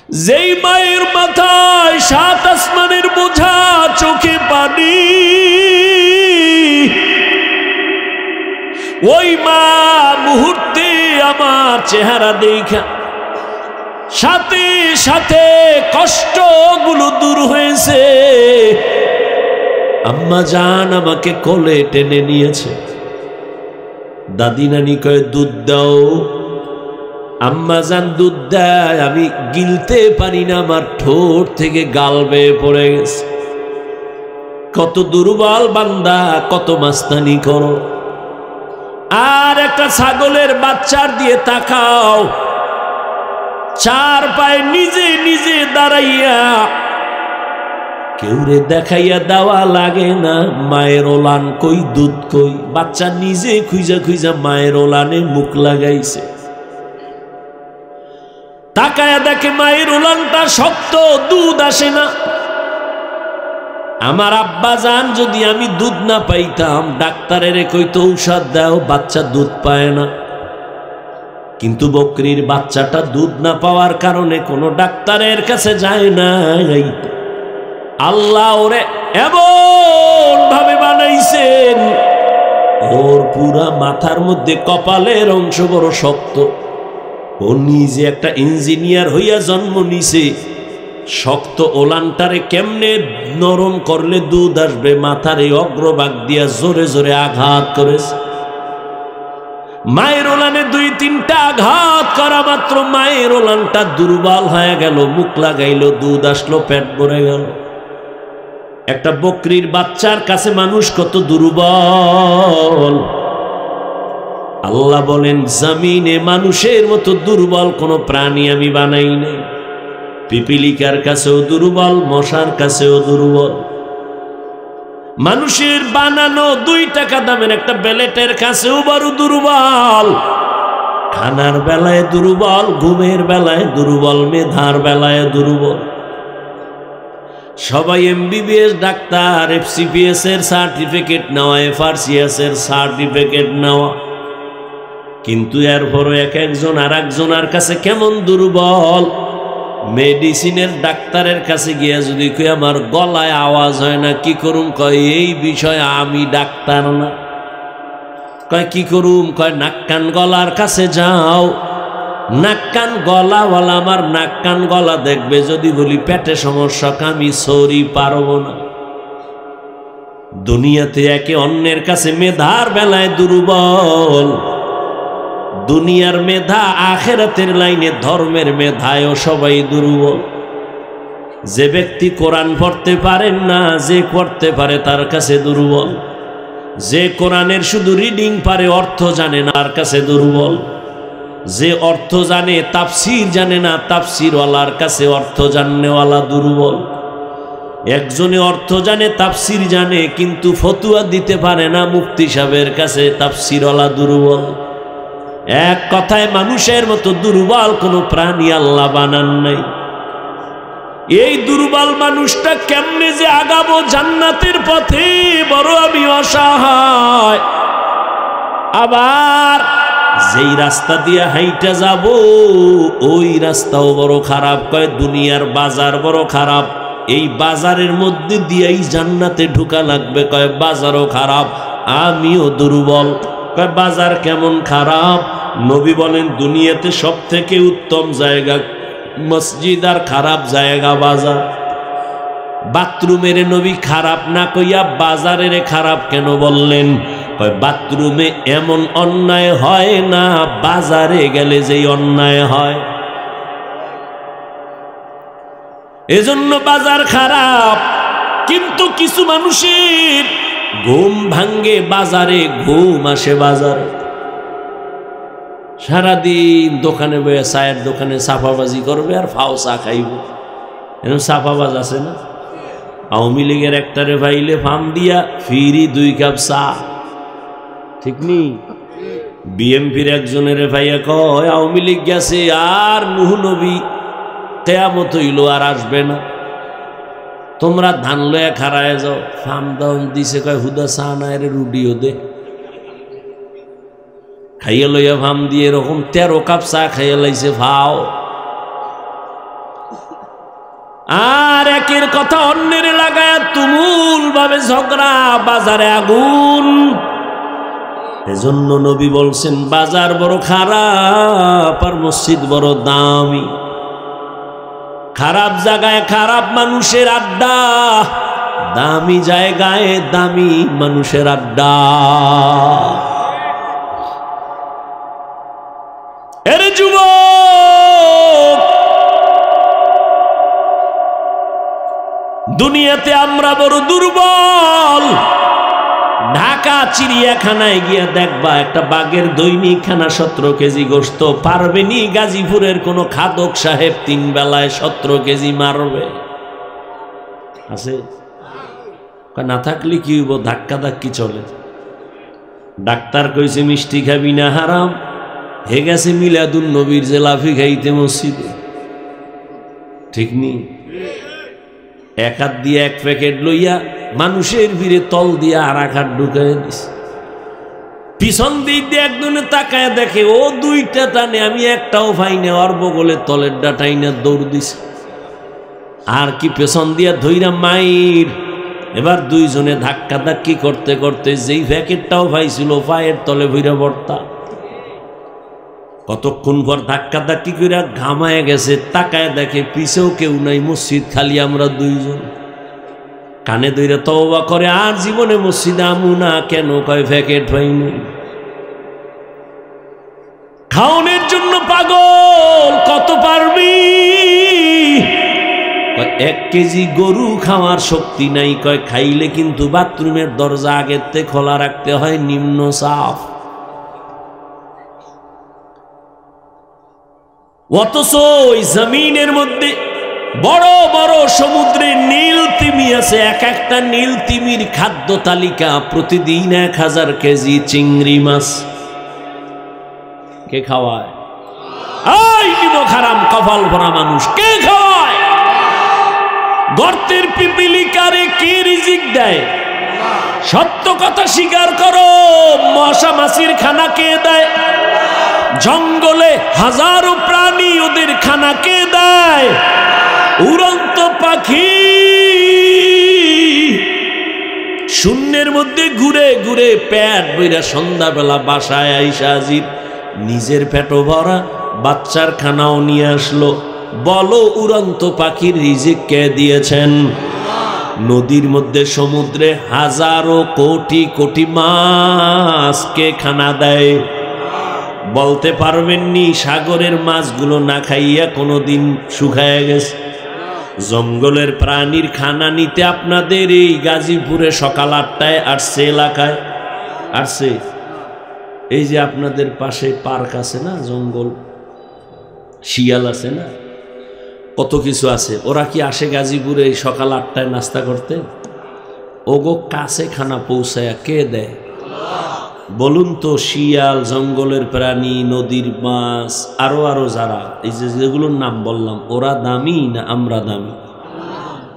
যেই মায়ের মাথায় সাত আসমানের বোঝা, চোখে পানি, ওই মা মুহূর্তে আমার চেহারা দেখা সাথে সাথে কষ্টগুলো দূর হয়েছে। আম্মা জান আমাকে কোলে টেনে নিয়েছে। দাদি নানি কয় দুধ দাও। আম্মা জান দুধ দেয়, আমি গিলতে পারি না, আমার ঠোঁট থেকে গাল বেয়ে পড়ে গেছে। কত দুর্বল বান্দা, কত মাস্তানি করো। আর একটা ছাগলের বাচ্চার দিয়ে তাকাও, চার পায়ে নিজে নিজে দাঁড়াইয়া, কেউরে দেখাইয়া দেওয়া লাগে না মায়ের ওলান কই, দুধ কই। বাচ্চা নিজে খুঁজা খুঁজা মায়ের ওলানে মুখ লাগাইছে। তাকায়া দেখে মায়ের ওলানটা শক্ত, দুধ আসে না। আমার আব্বা জান যদি আমি দুধ না পাইতাম, ডাক্তারের কইতো ঔষধ দাও, বাচ্চা দুধ পায় না। কিন্তু বকরির বাচ্চাটা দুধ না পাওয়ার কারণে কোনো ডাক্তারের কাছে যায় না। আল্লাহ ওরে এমন ভাবে বানাইছেন, ওর পুরা মাথার মধ্যে কপালের অংশ বড় শক্ত। ও নিজে একটা ইঞ্জিনিয়ার হইয়া জন্ম নিছে। শক্ত ওলানটারে কেমনে নরম করলে দুধ আসবে, মাথার এই অগ্রভাগ দিয়া জোরে জোরে আঘাত করেছে। মায়ের ওলানে দুই তিনটা আঘাত করা মাত্র মায়ের ওলানটা দুর্বল হয়ে গেল, মুখ লাগাইলো, দুধ আসলো, পেট ভরে গেল। একটা বকরির বাচ্চার কাছে মানুষ কত দুর্বল। আল্লাহ বলেন জমিনে মানুষের মতো দুর্বল কোন প্রাণী আমি বানাই নাই। পিপিলিকার কাছেও দুর্বল, মশার কাছেও দুর্বল। মানুষের বানানো 2 টাকা দামের একটা বেলেটের কাছেও বড় দুর্বল। খানার বেলায় দুর্বল, ঘুমের বেলায় দুর্বল, মেধার বেলায় দুর্বল। সবাই এমবিবিএস ডাক্তার, এফসিপিএস এর সার্টিফিকেট নেওয়া, এফআরসিএস এর সার্টিফিকেট নেওয়া, কিন্তু এরপরও এক একজন আর একজনের কাছে কেমন দুর্বল। মেডিসিনের ডাক্তারের কাছে গিয়া যদি কই আমার গলায় আওয়াজ হয় না, কি করুম? কয় এই বিষয়ে আমি ডাক্তার না। কয় কি করুম? কয় নাক কান গলার কাছে যাও। নাক কান গলাওয়ালা আমার নাক কান গলা দেখবে, যদি বলি পেটে সমস্যা, আমি সরি পারবো না। দুনিয়াতে একে অন্যের কাছে মেধার বেলায় দুর্বল। দুনিয়ার মেধা, আখেরাতের লাইনে ধর্মের মেধায়ও সবাই দুর্বল। যে ব্যক্তি কোরআন পড়তে পারেন না, যে পড়তে পারে তার কাছে দুর্বল। যে কোরআনের শুধু রিডিং পারে, অর্থ জানে না, তার কাছে দুর্বল। যে অর্থ জানে, তাফসীর জানে না, তাফসীরওয়ালার কাছে অর্থ জাননেওয়ালা দুর্বল। একজনে অর্থ জানে, তাফসীর জানে, কিন্তু ফতুয়া দিতে পারে না, মুফতি সাহেবের কাছে তাফসীরওয়ালা দুর্বল। এক কথায় মানুষের মতো দুর্বল কোনো প্রাণী আল্লাহ বানান নাই। এই দুর্বল মানুষটা কেমনে যে আগাবো জান্নাতের পথে, বড় আমি অসহায়। আবার যেই রাস্তা দিয়ে হাইটা যাব, ওই রাস্তাও বড় খারাপ। কয় দুনিয়ার বাজার বড় খারাপ, এই বাজারের মধ্যে দিয়েই জান্নাতে ঢোকা লাগবে। কয় বাজারও খারাপ, আমিও দুর্বল। কয় বাজার কেমন খারাপ? নবী বলেন দুনিয়াতে সব থেকে উত্তম জায়গা মসজিদ, আর খারাপ জায়গা বাজার। বাথরুমের নবী খারাপ না কইয়া বাজারের খারাপ কেন বললেন? কয় বাথরুমে এমন অন্যায় হয় না, বাজারে গেলে যেই অন্যায় হয়। এজন্য বাজার খারাপ। কিন্তু কিছু মানুষের ঘুম ভাঙ্গে বাজারে, ঘুম আসে বাজারে। সারাদিন দোকানে বয়ে, চায়ের দোকানে সাফাবাজি করবে আর ফাও চা খাইব। এরকম সাফাবাজ আছে না? আওয়ামী লীগের একটারে ভাইলে ফার্ম দিয়া ফিরি 2 কাপ চা, ঠিক নি? বিএমপির একজনের ভাইয়া কয় আওয়ামী লীগ গেছে, আর নুহ নবী কেয়ামত হইল, আর আসবে না। তোমরা ধান লয়া খারায় যাও। ফার্ম দাম দিছে, কয় হুদা চা না, এর রুডিও দে। খাইয়া লইয়া ফার্ম দিয়ে এরকম 13 কাপ চা খাইয়া লাইছে। ভাও আর একের কথা অন্যের লাগায় তুমুল ভাবে ঝগড়া, বাজারে আগুন। এজন্য নবী বলছেন বাজার বড় খারাপ আর মসজিদ বড় দামি। খারাপ জায়গায় খারাপ মানুষের আড্ডা, দামি জায়গায় দামি মানুষের আড্ডা। এর যুবক, দুনিয়াতে আমরা বড় দুর্বল। ঢাকা চিড়িয়াখানায় গিয়ে দেখবা একটা বাঘের দৈনিক খানা 17 কেজি গোশত পারবেনি। গাজীপুরের কোন খাদক সাহেব 3 বেলায় 17 কেজি মারবে? আছে না? থাকলে কি হইব? ধাক্কা ধাক্কি চলে। ডাক্তার কইছে মিষ্টি খাবি না, হারাম। হে গেছে মিলাদুন নবীর জেলাফি খাইতে মসজিদে, ঠিক নি? এক হাত দিয়ে 1 প্যাকেট লইয়া মানুষের ভিড়ে তল দিয়ে আর 1 হাত ঢুকাই দিছে। পিছন দিক দিয়ে একজনে তাকায় দেখে ও 2টা টানে, আমি একটাও পাই না। ওর বগলে তলের ডাটাই না দৌড় দিছে। আর কি পেছন দিয়া ধইরা মাইর। এবার 2 জনে ধাক্কা ধাক্কি করতে করতে যেই প্যাকেটটাও পাইছিল পায়ের তলে ভইরা ভর্তা। কতক্ষণ পর ধাক্কা ধাক্কি করে ঘামায় গেছে, তাকায় দেখে পিছেও কেউ নাই, মসজিদ খালি, আমরা 2 জন। কানে ধইরা তওবা করে, আর জীবনে মসজিদে আমু না। কেন? কয় প্যাকেট পাইনি। খাওনের জন্য পাগল। কত পারবি? 1 কেজি গরু খাওয়ার শক্তি নাই। কয় খাইলে কিন্তু বাথরুমের দরজা আগের থেকে খোলা রাখতে হয়, নিম্ন চাপ। অথচ ওই জমিনের মধ্যে বড় বড় সমুদ্রে নীল তিমি আছে। এক একটা নীল তিমির খাদ্য তালিকা প্রতিদিন 1000 কেজি চিংড়ি মাছ। কে খাওয়ায়? এই নিমক হারাম কপাল ভরা মানুষ কে খাওয়ায়? গর্তের পিপিলিকারে কে রিজিক দেয়? সত্য কথা স্বীকার করো। মশা মাছির খানা কে দেয়? জঙ্গলে হাজারো প্রাণী, ওদের খানা কে দেয়? উড়ন্ত পাখি শূন্যের মধ্যে ঘুরে ঘুরে পেট বইরা সন্ধ্যাবেলা বাসায় আইসা হাজির, নিজের পেটও ভরা, বাচ্চার খানাও নিয়ে আসলো। বলো উড়ন্ত পাখির রিজিক কে দিয়েছেন? নদীর মধ্যে সমুদ্রে হাজারো কোটি কোটি মাছ কে খানা দেয়? বলতে পারবেননি সাগরের মাছগুলো না খাইয়া কোনোদিন শুকায় গেছে? জঙ্গলের প্রাণীর খানা নিতে আপনাদের এই গাজীপুরে সকাল 8টায় আসছে, এলাকায় আসছে। এই যে আপনাদের পাশে পার্ক আছে না, জঙ্গল, শিয়াল আছে না, কত কিছু আছে। ওরা কি আসে গাজীপুরে এই সকাল 8টায় নাস্তা করতে? ওগো কাছে খানা পৌঁছায় কে দেয়? বলুন তো। শিয়াল, জঙ্গলের প্রাণী, নদীর মাছ, আরো যারা এই যেগুলোর নাম বললাম, ওরা দামি না আমরা দামি?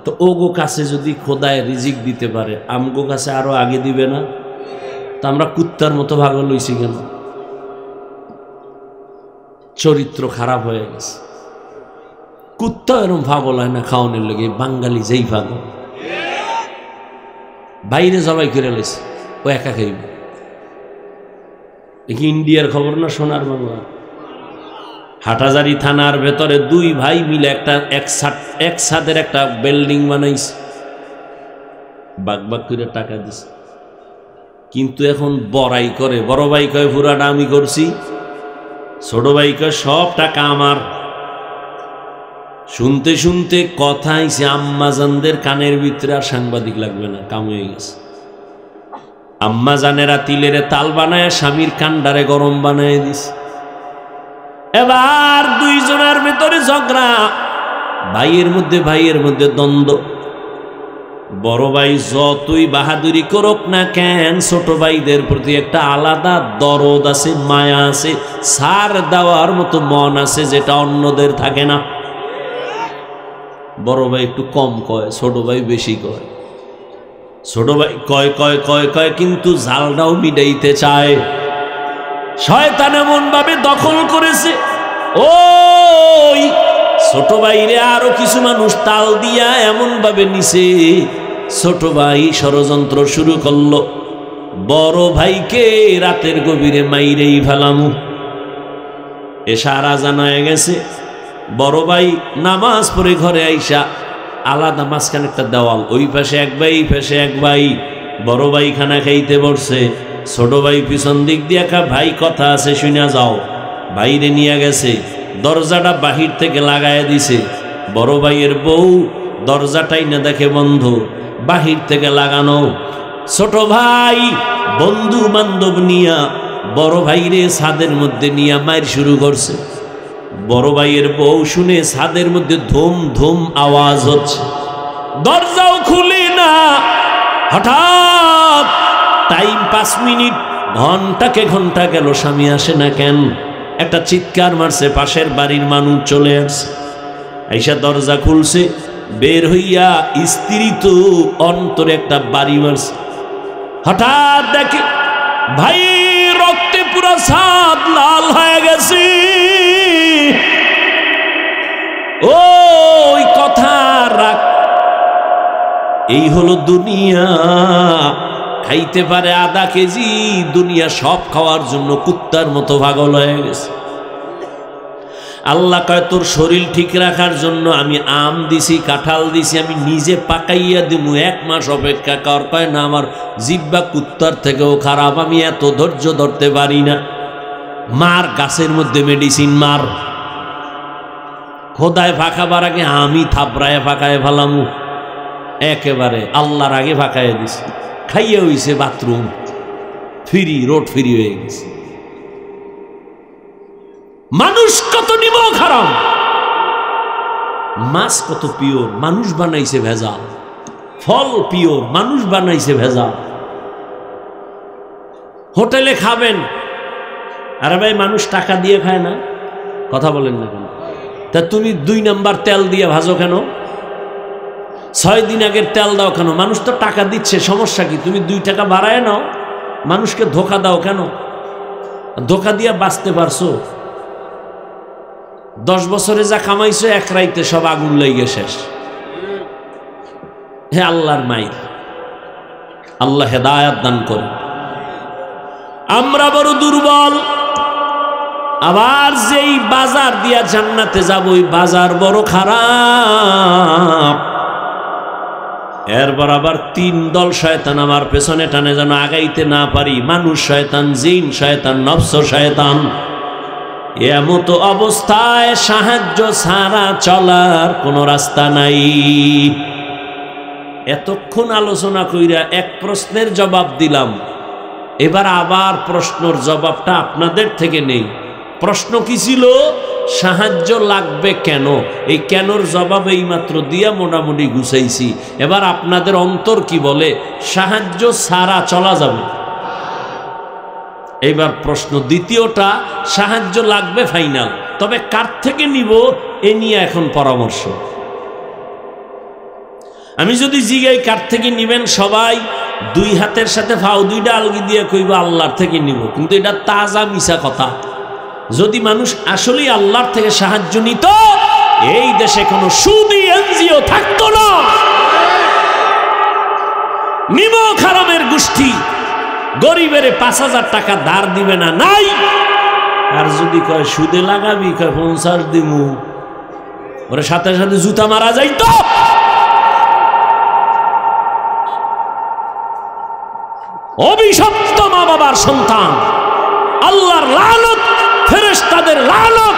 তো ওগো কাছে যদি খোদায় রিজিক দিতে পারে, আমগো কাছে আরো আগে দিবে না? তা আমরা কুত্তার মতো ভাগ লইছি কেন? চরিত্র খারাপ হয়ে গেছে। কুত্তা এরকম পাগল হয় না খাওয়ানোর লেগে, বাঙালি যেই পাগল। বাইরে জবাই করে লেছে, ও একা খাইব। ইন্ডিয়ার খবর না, সোনার বাংলা। হাটাজারি থানার ভেতরে 2 ভাই মিলে একসাথের একটা বিল্ডিং বানাইছে, বাগ বাগ করে টাকা দিছে। কিন্তু এখন বড়াই করে, বড় ভাই কয় পুরাটা আমি করছি, ছোট ভাই কয় সব টাকা আমার। শুনতে শুনতে কথা আইছে আম্মাজানদের কানের ভিতরে, আর সাংবাদিক লাগবে না, কাম হয়ে গেছে। আম্মা জানেরা তিলের তাল বানায় স্বামীর কান্ডারে গরম বানায় দিছে। এবার 2 জনের ভেতরে ঝগড়া, ভাইয়ের মধ্যে দ্বন্দ্ব। বড় ভাই যতই বাহাদুরি করুক না কেন, ছোট ভাইদের প্রতি একটা আলাদা দরদ আছে, মায়া আছে, ছাড় দেওয়ার মতো মন আছে, যেটা অন্যদের থাকে না। বড় ভাই একটু কম কয়, ছোট ভাই বেশি কয়। ছোট ভাই কয় কয় কয় কয় কিন্তু জালটাও মিটাইতে চায়। শয়তান এমন ভাবে দখল করেছে, ওই ছোট ভাইরে আরো কিছু মানুষ তাল দিয়া এমন ভাবে নিছে, ছোট ভাই ষড়যন্ত্র শুরু করলো, বড় ভাইকে রাতের গভীরে মাইরেই ফেলামু। এশার আজান হয়ে গেছে, বড় ভাই নামাজ পড়ে ঘরে আইসা আলাদা মাঝখানে একটা দেওয়াল, ওই পাশে এক ভাই এই পাশে এক ভাই, বড় ভাই খানা খাইতে বসছে, ছোট ভাই পিছন দিক দিয়া ভাই কথা আছে শুনে যাও, বাইরে নিয়ে গেছে, দরজাটা বাহির থেকে লাগাইয়া দিছে। বড় ভাইয়ের বউ দরজাটাই না দেখে বন্ধ, বাহির থেকে লাগানো। ছোট ভাই বন্ধু বান্ধব নিয়া বড় ভাইরে ছাদের মধ্যে নিয়ে মায়ের শুরু করছে। বড় ভাইয়ের বউ শুনে ছাদের মধ্যে ধুম ধুম আওয়াজ হচ্ছে, দরজাও খুলি না। হঠাৎ টাইম 5 মিনিট, ঘন্টাকে ঘন্টা গেল, স্বামী আসে না কেন? একটা চিৎকার মারছে, পাশের বাড়ির মানুষ চলে আসছে, আইসা দরজা খুলছে, বের হইয়া স্ত্রী তো অন্তরে একটা বাড়ি মারছে। হঠাৎ দেখে ভাই রক্তে পুরো ছাদ লাল হয়ে গেছে। ওই কথা রাখ, এই হলো দুনিয়া। খাইতে পারে আধা কেজি, দুনিয়া সব খাওয়ার জন্য কুত্তার মতো পাগল হয়ে গেছে। আল্লাহ কয় তোর শরীর ঠিক রাখার জন্য আমি আম দিছি, কাঁঠাল দিছি, আমি নিজে পাকাইয়া দিমু, 1 মাস অপেক্ষা কর। কয় না, আমার জিব্বা কুত্তার থেকেও খারাপ, আমি এত ধৈর্য ধরতে পারি না। মার গাছের মধ্যে মেডিসিন মার, খোদায় ফাঁকাবার আগে আমি থাপড়ায় ফাঁকায় ফেলামু, একেবারে আল্লাহর আগে ফাঁকায় দিছি। খাইয়ে হইছে বাথরুম ফ্রি, রোড ফ্রি হয়ে গেছে। মানুষ কত নিমক হারাম, মাছ কত পিওর, মানুষ বানাইছে ভেজাল। ফল পিওর, মানুষ বানাইছে ভেজাল। হোটেলে খাবেন, আরে ভাই মানুষ টাকা দিয়ে খায় না? কথা বলেন না কেন? তা তুমি 2 নাম্বার তেল দিয়ে ভাজো কেন? 6 দিন আগের তেল দাও কেন? মানুষ তো টাকা দিচ্ছে, সমস্যা কি? তুমি 2 টাকা বাড়ায় নাও, মানুষকে ধোকা দাও কেন? ধোকা দিয়া বাঁচতে পারছো? 10 বছরে যা কামাইছো 1 রাইতে সব আগুন লেগে শেষ। হে আল্লাহর মাইর, আল্লাহ হেদায়াত দান করে। আমরা বড় দুর্বল। আবার যেই বাজার দিয়া জান্নাতে যাব, ওই বাজার বড় খারাপ। এর বরাবর 3 দল শয়তান আমার পেছনে টানে, যেন আগাইতে না পারি। মানুষ শয়তান, জিন শয়তান, নফস শয়তান। এমত অবস্থায় সাহায্য ছাড়া চলার কোনো রাস্তা নাই। এতক্ষণ আলোচনা কইরা এক প্রশ্নের জবাব দিলাম, এবার আবার প্রশ্নের জবাবটা আপনাদের থেকে নেই। প্রশ্ন কি ছিল? সাহায্য লাগবে কেন? এই কেনর জবাব এই মাত্র দিয়া মোটামুটি গুছাইছি। এবার আপনাদের অন্তর কি বলে? সাহায্য ছাড়া চলা যাবে। এইবার প্রশ্ন দ্বিতীয়টা, সাহায্য লাগবে ফাইনাল, তবে কার থেকে নিব এ নিয়ে এখন পরামর্শ। আমি যদি জিগাই কার থেকে নিবেন, সবাই 2 হাতের সাথে ফাও 2টা আলগি দিয়ে কইব আল্লাহর থেকে নিব, কিন্তু এটা তাজা মিছা কথা। যদি মানুষ আসলেই আল্লাহর থেকে সাহায্য নিত, এই দেশে কোনো সুদী এনজিও থাকতো না। নিমক হারামের গোষ্ঠী গরিবের 5000 টাকা ধার দিবে না, নাই। আর যদি কয় সুদে লাগাবি, কয় 50 দিমু, ওরে সাথে সাথে জুতা মারা যাইতো। অভিশপ্ত মা বাবার সন্তান, আল্লাহর লানত, ফেরেশতাদের লানত,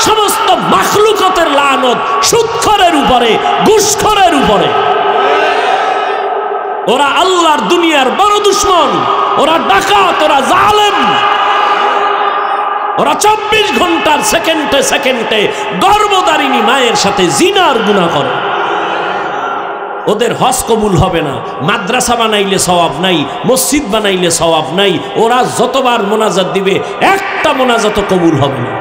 সমস্ত মাখলুকাতের লানত সুদখোরের উপরে, ঘুষখোরের উপরে। ওরা আল্লাহর দুনিয়ার বড় দুশ্মন, ওরা ডাকাত, ওরা জালেম। ওরা 24 ঘন্টার সেকেন্ডে সেকেন্ডে গর্ভধারিণী মায়ের সাথে জিনার গুনাহ করে। ওদের হজ কবুল হবে না, মাদ্রাসা বানাইলে সওয়াব নাই, মসজিদ বানাইলে সওয়াব নাই। ওরা যতবার মোনাজাত দিবে, একটা মোনাজাত কবুল হবে না।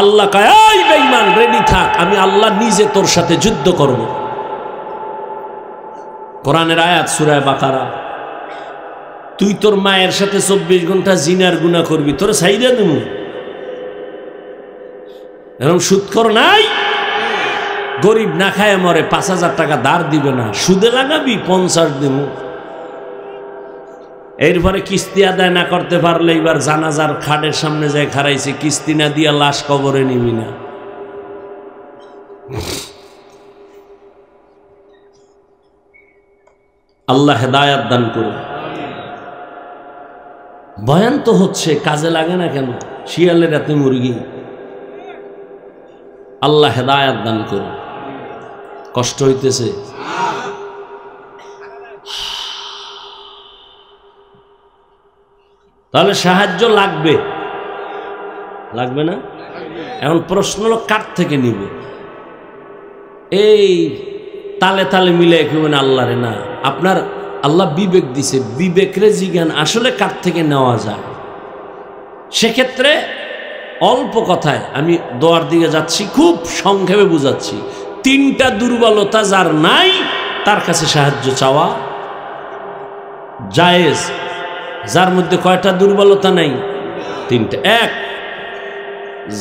আল্লাহ কয়, এই বেঈমান রেডি থাক, আমি আল্লাহ নিজে তোর সাথে যুদ্ধ করব। কোরআনের আয়াত সূরা বাকারা। তুই তোর মায়ের সাথে 24 ঘন্টা জিনার গুনাহ করবি, তোর ছাইরা দেবো। এরকম সুদখোর নাই? গরিব না খায় মরে, 5,000 টাকা ধার দিবে না, সুদে লাগাবি 50 দিব। এরপরে কিস্তি আদায় না করতে পারলে এবার জানাজার খাটের সামনে যায় খাড়াইছে, কিস্তি না দিয়া লাশ কবরে নিবি না। আল্লাহ হেদায়াত দান করুন। বয়ান তো হচ্ছে, কাজে লাগে না কেন? শিয়ালের রাতে মুরগি। আল্লাহ হেদায়াত দান করুন। কষ্ট হইতেছে? তাহলে সাহায্য লাগবে, লাগবে না? এখন প্রশ্ন হলো কার থেকে নিব? এই তালে তালে মিলে কেমন আল্লাহ রে না, আপনার আল্লাহ বিবেক দিছে, বিবেকরে জিজ্ঞান আসলে কার থেকে নেওয়া যায়। সেক্ষেত্রে অল্প কথায় আমি দোয়ার দিকে যাচ্ছি, খুব সংক্ষেপে বুঝাচ্ছি। 3টা দুর্বলতা যার নাই তার কাছে সাহায্য চাওয়া জায়েজ। যার মধ্যে কয়টা দুর্বলতা নাই? 3টা। 1,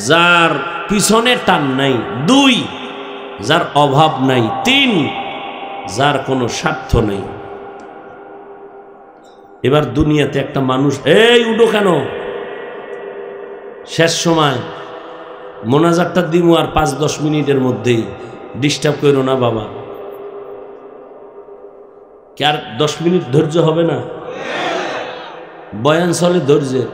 যার পিছনে টান নাই। 2, যার অভাব নাই। 3, যার কোনো স্বার্থ নেই। এবার দুনিয়াতে একটা মানুষ, এই উঠো কেন, শেষ সময় মোনাজাতটা দিমু আর 5-10 মিনিটের মধ্যেই, ডিস্টার্ব করো না বাবা। কি আর 10 মিনিট ধৈর্য হবে না? বয়ান চলে ধৈর্যের।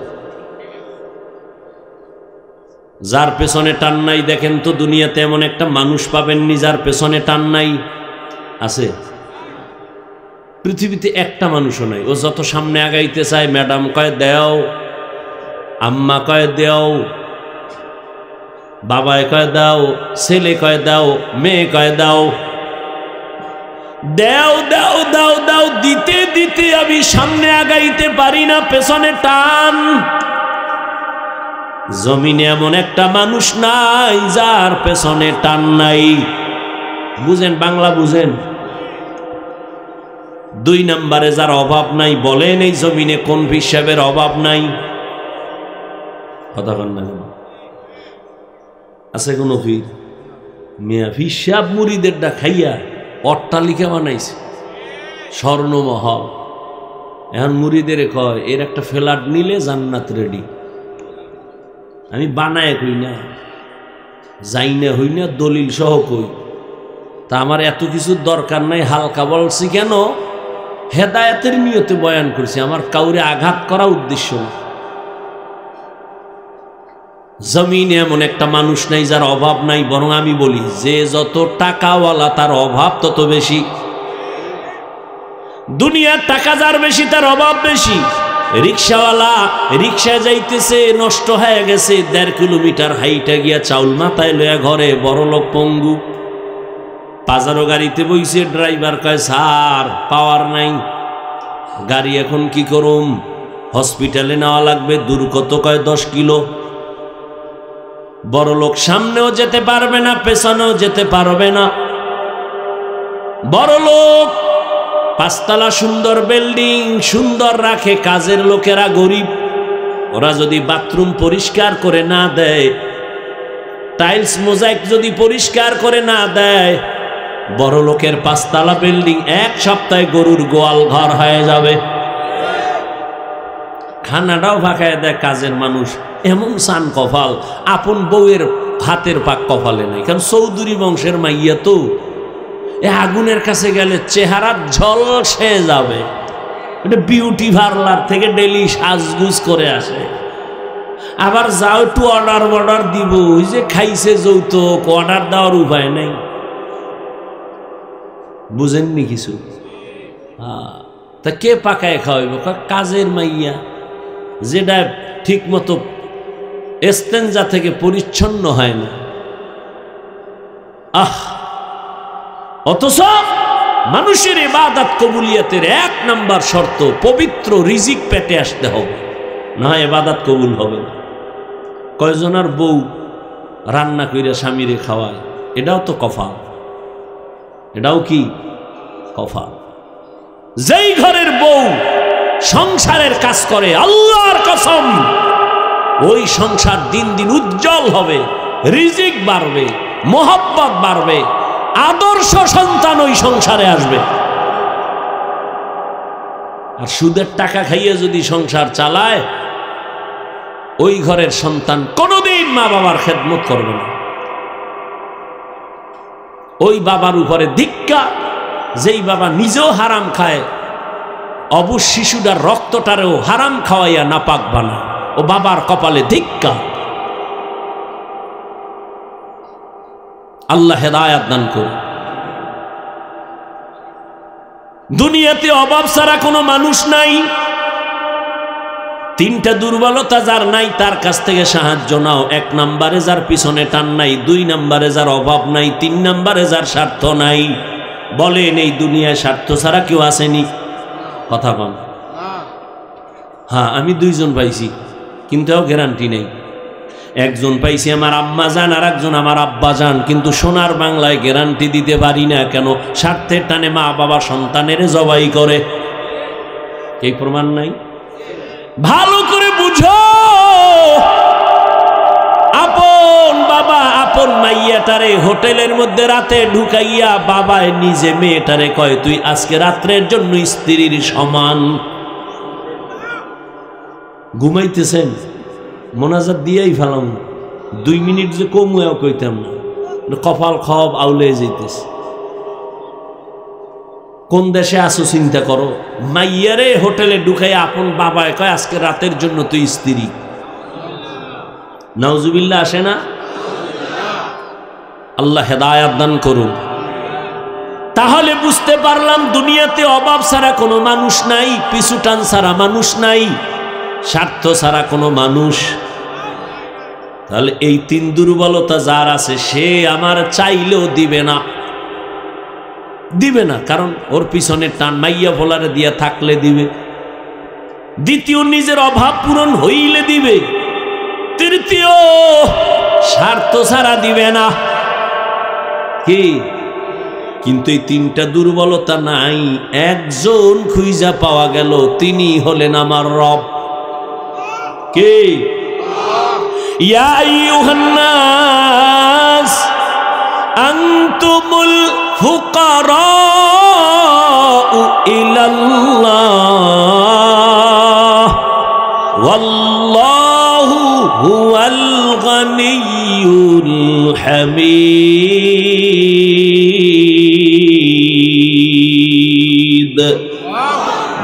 যার পেছনে টান নাই, দেখেন তো দুনিয়াতে এমন একটা মানুষ পাবেননি যার পেছনে টান নাই? আছে? পৃথিবীতে একটা মানুষও নাই। ও যত সামনে আগাইতে চায়, ম্যাডাম কয় দেও, আম্মা কয় দেও, বাবায় কয় দাও, ছেলে কয় দাও, মেয়ে কয় দাও, দেও দাও দাও দাও, দিতে দিতে আমি সামনে আগাইতে পারি না, পেছনে টান। জমিনে এমন একটা মানুষ নাই যার পেছনে টান নাই। বুঝেন, বাংলা বুঝেন? 2 নম্বরে যার অভাব নাই, বলেন এই জমিনে কোন হিসাবের অভাব নাই? কথা বল না। আছে কোন ফির? মিয়া হিসাব মুরিদেরটা খাইয়া অট্টালিকা বানাইছে, স্বর্ণমহল। এখন মুরিদের কয় এর একটা ফ্ল্যাট নিলে জান্নাত রেডি। আমি বানায় কই না, যাই না হই না, দলিল সহ কই। তা আমার এত কিছু দরকার নাই, হালকা বলছি কেন? হেদায়েতের নিয়তে বয়ান করছি, আমার কাউরে আঘাত করা উদ্দেশ্য না। জমিনে এমন একটা মানুষ নাই যার অভাব নাই, বরং আমি বলি যে যত টাকাওয়ালা তার অভাব তত বেশি। দুনিয়ার টাকা যার বেশি তার অভাব বেশি। রিক্সাওয়ালা রিক্সায় যাইতেছে, নষ্ট হয়ে গেছে, 1.5 কিলোমিটার হাইটা গিয়া চাউল মাথায় লইয়া ঘরে, বড় লোক পঙ্গু। পাজারো গাড়িতে বইছে, ড্রাইভার কয় স্যার পাওয়ার নাই, গাড়ি এখন কি করুম, হসপিটালে নেওয়া লাগবে, দূর কত? কয় 10 কিলো। বড় লোক সামনেও যেতে পারবে না, পেছনেও যেতে পারবে না। বড় লোক 5 তলা সুন্দর বিল্ডিং, সুন্দর রাখে, কাজের লোকেরা গরিব। ওরা যদি বাথরুম পরিষ্কার করে না দেয়, টাইলস মোজাইক যদি পরিষ্কার করে না দেয়, বড় লোকের 5 তলা বিল্ডিং 1 সপ্তাহে গরুর গোয়াল ঘর হয়ে যাবে। খানাটাও ভাগায় দেয় কাজের মানুষ। এমন সান কপাল, আপন বউয়ের হাতের পাক কপালে নাই। কারণ চৌধুরী বংশের মাইয়া তো, এ আগুনের কাছে গেলে চেহারা ঝলসে যাবে। এটা বিউটি পার্লার থেকে ডেলি সাজগুজ করে আসে। আবার যাও একটু অর্ডার দিব, ওই যে খাইছে যৌতুক, অর্ডার দেওয়ার উপায় নেই। বুঝেননি কিছু? তা কে পাকায় খাওয়াইব? কাজের মাইয়া, যেটা ঠিক মতো ইস্তেঞ্জা থেকে পরিচ্ছন্ন হয় না। অথচ মানুষের ইবাদত কবুলিয়তের 1 নাম্বার শর্ত পবিত্র রিজিক পেটে আসতে হবে, না হয় ইবাদত কবুল হবে না। কয়জনের বউ রান্না কইরা স্বামীরে খাওয়ায়, এটাও তো কফাল। এটাও কি কফাল? যেই ঘরের বউ সংসারের কাজ করে, আল্লাহর কসম ওই সংসার দিন দিন উজ্জ্বল হবে, রিজিক বাড়বে, মোহাব্বত বাড়বে, আদর্শ সন্তান ওই সংসারে আসবে। আর সুদের টাকা খাইয়ে যদি সংসার চালায়, ওই ঘরের সন্তান কোনোদিন মা বাবার খেদমত করবে না। ওই বাবার উপরে ধিক্কা, যেই বাবা নিজেও হারাম খায়, অবুজ শিশুটার রক্তটারেও হারাম খাওয়াইয়া নাপাক বানায়, ও বাবার কপালে ধিক্কা। আল্লাহ হেদায়াত দান করুন। দুনিয়াতে অভাব ছাড়া কোনো মানুষ নাই। তিনটা দুর্বলতা যার নাই তার কাছ থেকে সাহায্য নাও। এক নম্বরে যার পিছনে টান নাই, দুই নম্বরে যার অভাব নাই, তিন নম্বরে যার স্বার্থ নাই। বলেন এই দুনিয়ায় স্বার্থ ছাড়া কেউ আসেনি? কথা বল। হ্যাঁ, আমি দুইজন পাইছি, কিন্তু গ্যারান্টি নেই। একজন পাইছি আমার আম্মা জান, আর একজন আমার আব্বা জান, কিন্তু সোনার বাংলায় গ্যারান্টি দিতে পারি না। কেন? স্বার্থের টানে মা বাবা সন্তানের জবাই করে। এই প্রমাণ নাই? ভালো করে বুঝো, আপন বাবা আপন মাইয়াটারে হোটেলের মধ্যে রাতে ঢুকাইয়া বাবায় নিজে মেয়েটারে কয়, তুই আজকে রাত্রের জন্য স্ত্রীর সমান। ঘুমাইতেছেন, মোনাজাত দিয়েই ফেলাম, 2 মিনিট যে কমুয়াও কইতাম না, কপাল খব আউলে যেতেছে। কোন দেশে আসো চিন্তা করো। মাইয়ারে হোটেলে ঢুকাই আপন বাবায় কয় আজকে রাতের জন্য তুই স্ত্রী। নাউজুবিল্লাহ আসে না? আল্লাহ হেদায়াত দান করুন। তাহলে বুঝতে পারলাম দুনিয়াতে অভাব ছাড়া কোনো মানুষ নাই, পিছু টান ছাড়া মানুষ নাই, স্বার্থ ছাড়া কোনো মানুষ। তাহলে এই তিন দুর্বলতা যার আছে, সে আমার চাইলেও দিবে না, দিবে না। কারণ ওর পিছনে টান মাইয়া ভোলারে দিয়া থাকলে দিবে। দ্বিতীয়, নিজের অভাব পূরণ হইলে দিবে। তৃতীয়, স্বার্থ ছাড়া দিবে না। কি? কিন্তু এই তিনটা দুর্বলতা নাই, একজন খুঁজা পাওয়া গেল, তিনি হলেন আমার রব। কে? ইয়া আইয়ুহান নাস আনতুমুল ফুকারাউ ইলাল্লাহ ওয়াল্লাহু হুয়াল গানিয়্যুল হামিদ।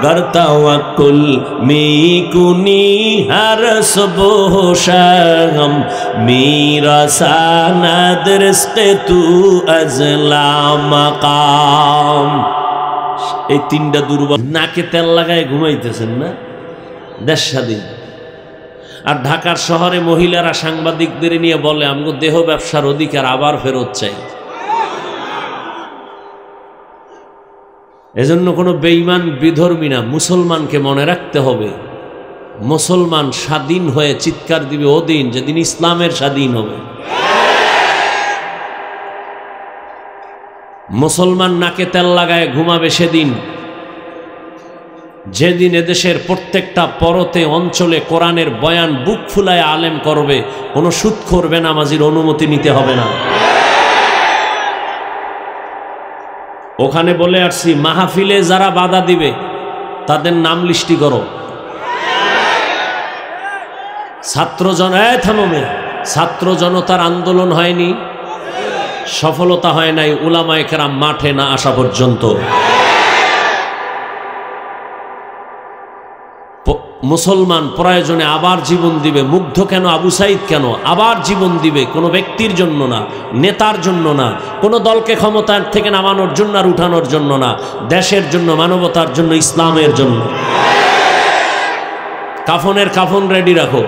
गर तवक्कुल में कुनी हर सुबह शाम मेरा सनद रिज़्क़ तू अज़ला मकाम। এই তিনটা দুর্বল। নাকে তেল লাগায় ঘুমাইতেছেন না, দেশ স্বাধীন। আর ঢাকার শহরে মহিলারা সাংবাদিকদের নিয়ে বলে, আমগো দেহ ব্যবসার অধিকার আবার ফেরত চাই। এজন্য কোনো বেঈমান বিধর্মী না, মুসলমানকে মনে রাখতে হবে। মুসলমান স্বাধীন হয়ে চিৎকার দিবে ওদিন যেদিন ইসলামের স্বাধীন হবে। মুসলমান নাকে তেল লাগায় ঘুমাবে সেদিন, যেদিন এদেশের প্রত্যেকটা পরতে অঞ্চলে কোরআনের বয়ান বুক ফুলায় আলেম করবে, কোনো সুদখোর বেনামাজির অনুমতি নিতে হবে না। ওখানে বলে আসছি, মাহফিলে যারা বাধা দিবে তাদের নাম লিস্টি করো। ছাত্র জনতার আন্দোলন হয়নি, সফলতা হয় নাই উলামায়ে কেরাম মাঠে না আসা পর্যন্ত। মুসলমান প্রয়োজনে আবার জীবন দিবে। মুগ্ধ কেন? আবু সাইদ কেন আবার জীবন দিবে? কোনো ব্যক্তির জন্য না, নেতার জন্য না, কোনো দলকে ক্ষমতার থেকে নামানোর জন্য আর উঠানোর জন্য না, দেশের জন্য, মানবতার জন্য, ইসলামের জন্য। কাফনের কাফন রেডি রাখো,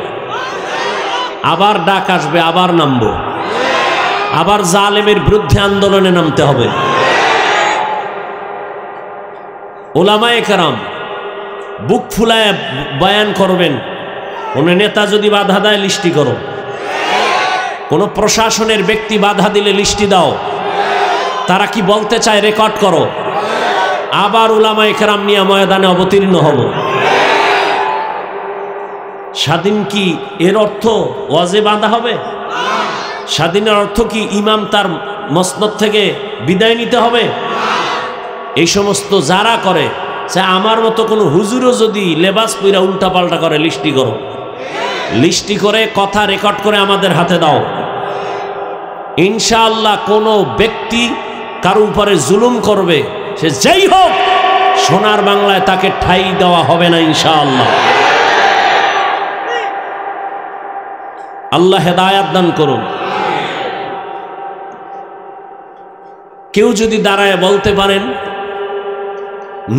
আবার ডাক আসবে, আবার নামবো, আবার জালেমের বিরুদ্ধে আন্দোলনে নামতে হবে। উলামায়ে কেরাম বুক ফুলায় বয়ান করবেন। কোন নেতা যদি বাধা দেয় লিস্টি করো, কোন প্রশাসনের ব্যক্তি বাধা দিলে লিস্টি দাও, তারা কি বলতে চায় রেকর্ড করো। আবার উলামায়ে কেরাম নিয়ে ময়দানে অবতীর্ণ হব। স্বাধীন কি এর অর্থ ওয়াজে বাঁধা হবে? স্বাধীনের অর্থ কি ইমাম তার মসনদ থেকে বিদায় নিতে হবে? এই সমস্ত যারা করে, সে আমার মতো কোনো হুজুরও যদি লেবাস পইরা উল্টাপাল্টা করে, লিস্টি করো, লিস্টি করে কথা রেকর্ড করে আমাদের হাতে দাও। ইনশাআল্লাহ কোনো ব্যক্তি কারো উপরে জুলুম করবে, সে যেই হোক, সোনার বাংলায় তাকে ঠাঁই দেওয়া হবে না ইনশাআল্লাহ। আল্লাহ হেদায়াত দান করুন। কেউ যদি দাঁড়ায় বলতে পারেন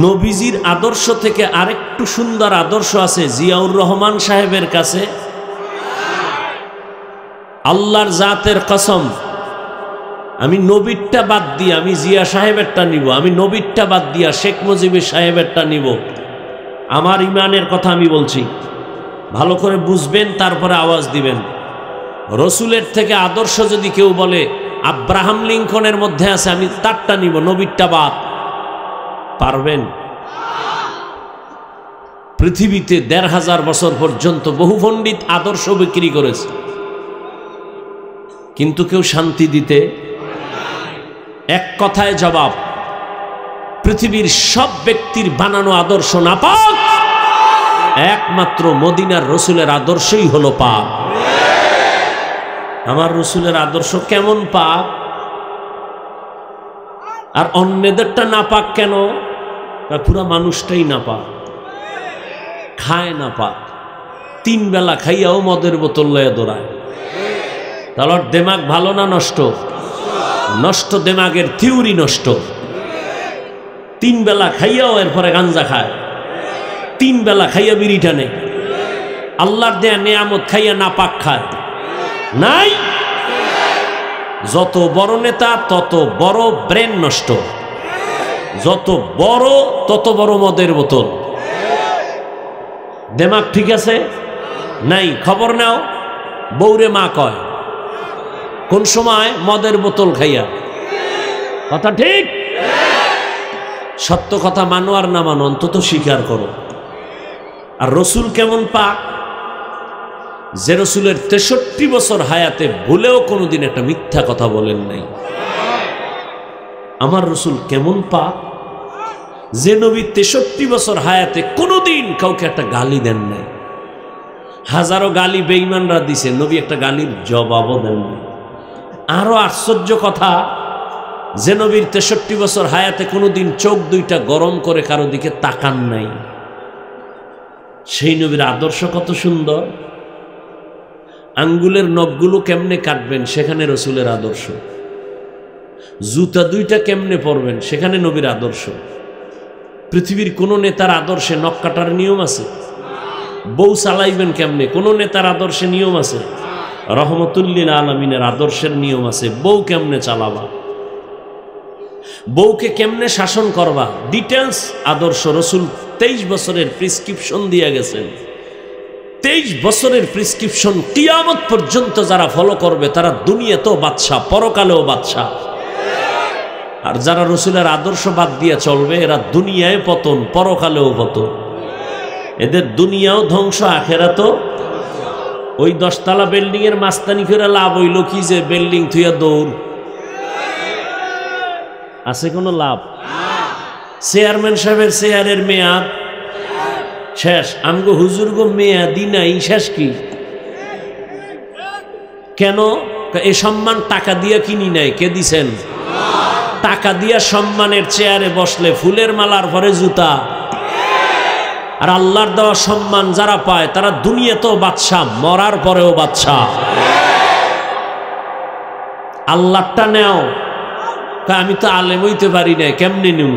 নবীজির আদর্শ থেকে আরেকটু সুন্দর আদর্শ আছে জিয়াউর রহমান সাহেবের কাছে, আল্লাহর জাতের কসম, আমি নবীরটা বাদ দিয়ে আমি জিয়া সাহেবেরটা নিব, আমি নবীরটা বাদ দিয়া শেখ মুজিবুর সাহেবেরটা নিব। আমার ইমানের কথা আমি বলছি, ভালো করে বুঝবেন, তারপরে আওয়াজ দিবেন। রসুলের থেকে আদর্শ যদি কেউ বলে আব্রাহাম লিঙ্কনের মধ্যে আছে, আমি তারটা নিব, নবীরটা বাদ। পারবেন? পৃথিবীতে ১৫০০ বছর পর্যন্ত বহু পণ্ডিত আদর্শ বিক্রি করেছে, কিন্তু কেউ শান্তি দিতে। এক কথায় জবাব, পৃথিবীর সব ব্যক্তির বানানো আদর্শ নাপাক, একমাত্র মদিনার রসুলের আদর্শই হলো পাক। আমার রসুলের আদর্শ কেমন পাক, আর অন্যদেরটা নাপাক কেন? পুরা মানুষটাই নাপাক, খায় নাপাক, 3 বেলা খাইয়াও মদের বোতল লয়ে দৌড়ায়। তাহলে দেমাগ ভালো না নষ্ট? নষ্ট, দেমাগের থিওরি নষ্ট। 3 বেলা খাইয়াও এরপরে গাঞ্জা খায়, 3 বেলা খাইয়া বিড়ি টানে, আল্লাহর দেয়া নেয়ামত খাইয়া নাপাক খায়। নাই, যত বড় নেতা তত বড় ব্রেন নষ্ট, যত বড় তত বড় মদের বোতল। দেমাগ ঠিক আছে? নাই। খবর নাও, বৌরে মা কয় কোন সময় মদের বোতল খাইয়া। কথা ঠিক? সত্য কথা মানো আর না মানো, অন্তত স্বীকার করো। আর রসুল কেমন পাক, যে রসুলের 63 বছর হায়াতে ভুলেও কোনোদিন একটা মিথ্যা কথা বলেন নাই। আমার রসুল কেমন পাক, যে নবী 63 বছর হায়াতে কোনোদিন কাউকে একটা গালি দেন নাই। হাজারো গালি বেঈমানরা দিছে, নবী একটা গালির জবাবও দেন নাই। আরো আশ্চর্য কথা, যে নবীর 63 বছর হায়াতে কোনোদিন চোখ দুইটা গরম করে কারো দিকে তাকান নাই। সেই নবীর আদর্শ কত সুন্দর। আঙ্গুলের নখগুলো কেমনে কাটবেন, সেখানে রসুলের আদর্শ। জুতা দুইটা কেমনে পরবেন, সেখানে নবীর আদর্শ। পৃথিবীর কোন নেতার আদর্শে নখ কাটার নিয়ম আছে? বউ চালাইবেন কেমনে, কোন নেতার আদর্শে নিয়ম আছে? রহমতুল্লিল আলমিনের আদর্শের নিয়ম আছে। বউ কেমনে চালাবা, বউকে কেমনে শাসন করবা, ডিটেলস আদর্শ রসুল 23 বছরের প্রেসক্রিপশন দিয়ে গেছেন। 23 বছরের প্রেসক্রিপশন কিয়ামত পর্যন্ত যারা ফলো করবে তারা দুনিয়াতেও বাদশা, পরকালেও বাদশা। আর যারা রসুলের আদর্শ বাদ দিয়ে চলবে এরা দুনিয়ায় পতন, পরকালেও পতন। এদের দুনিয়াও ধ্বংস, আখেরাতও। ওই 10 তলা বিল্ডিং এর মাস্তানি করে লাভ হইল কি, যে বিল্ডিং থুইয়া দৌড়, আছে কোনো লাভ? চেয়ারম্যান সাহেবের চেয়ারের মেয়াদ শেষ, আমগো হুজুর গো মেয়াদি নাই, শেষ কি? কেন? এ সম্মান টাকা দিয়া কিনি নাই, কে দিছেন? টাকা দিয়া সম্মানের চেয়ারে বসলে ফুলের মালার পরে জুতা। আর আল্লাহর দেওয়া সম্মান যারা পায় তারা দুনিয়াতেও বাদশা, মরার পরেও বাদশা। আল্লাহটা নেও। আমি তো আলেম হইতে পারি না, কেমনে নেব?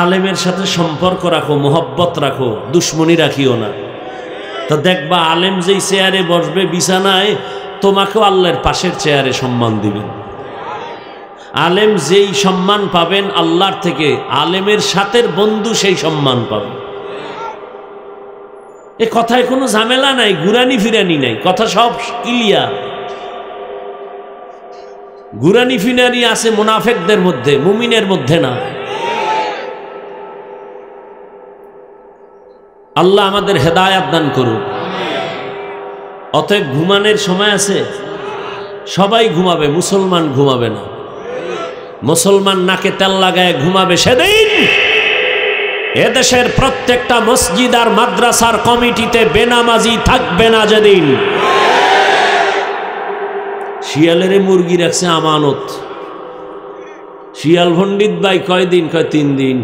আলেমের সাথে সম্পর্ক রাখো, মোহব্বত রাখো, দুশ্মনী রাখিও না। তো দেখবা আলেম যেই চেয়ারে বসবে বিছানায়, তোমাকেও আল্লাহর পাশের চেয়ারে সম্মান দিবেন। আলেম যেই সম্মান পাবেন আল্লাহর থেকে, আলেমের সাথে বন্ধু সেই সম্মান পাবে। এ কথায় কোনো ঝামেলা নাই, গুরানি ফিরানি নাই, কথা সব ক্লিয়ার। গুরানি ফিরানি আছে মুনাফিকদের মধ্যে, মুমিনের মধ্যে না। আল্লাহ আমাদের হেদায়াত দান করুন। অতএব ঘুমানোর সময় আছে, সবাই ঘুমাবে, মুসলমান ঘুমাবে না। মুসলমান নাকে তেল লাগায় ঘুমাবে সেদিন এদেশের প্রত্যেকটা মসজিদ আর মাদ্রাসার কমিটিতে বেনামাজি থাকবে না যেদিন। শিয়ালের মুরগি রাখছে আমানত। শিয়াল পণ্ডিত ভাই কয়দিন? কয় 3 দিন।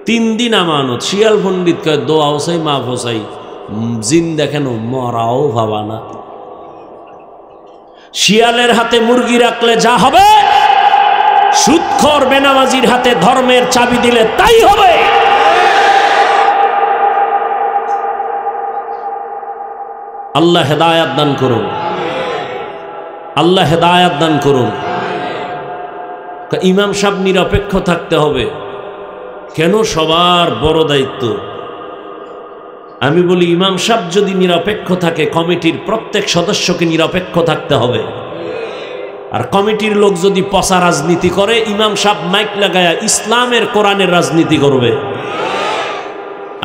3 দিন আমানত। শিয়াল পণ্ডিত কয় দোয়া হোসাই মা হোসাই, জিন দেখেন মরাও ভাবা না। শিয়ালের হাতে মুরগি রাখলে যা হবে, সুদখোর বেনামাজির হাতে ধর্মের চাবি দিলে তাই হবে। আল্লাহ হেদায়াত দান করুন, আল্লাহ হেদায়াত দান করুন। ইমাম সাহেব নিরপেক্ষ থাকতে হবে কেন? সবার বড় দায়িত্ব। আমি বলি ইমাম সাহেব যদি নিরপেক্ষ থাকে, কমিটির প্রত্যেক সদস্যকে নিরপেক্ষ থাকতে হবে। আর কমিটির লোক যদি পচা রাজনীতি করে, ইমাম সাহেব মাইক লাগায়া ইসলামের কোরআনের রাজনীতি করবে।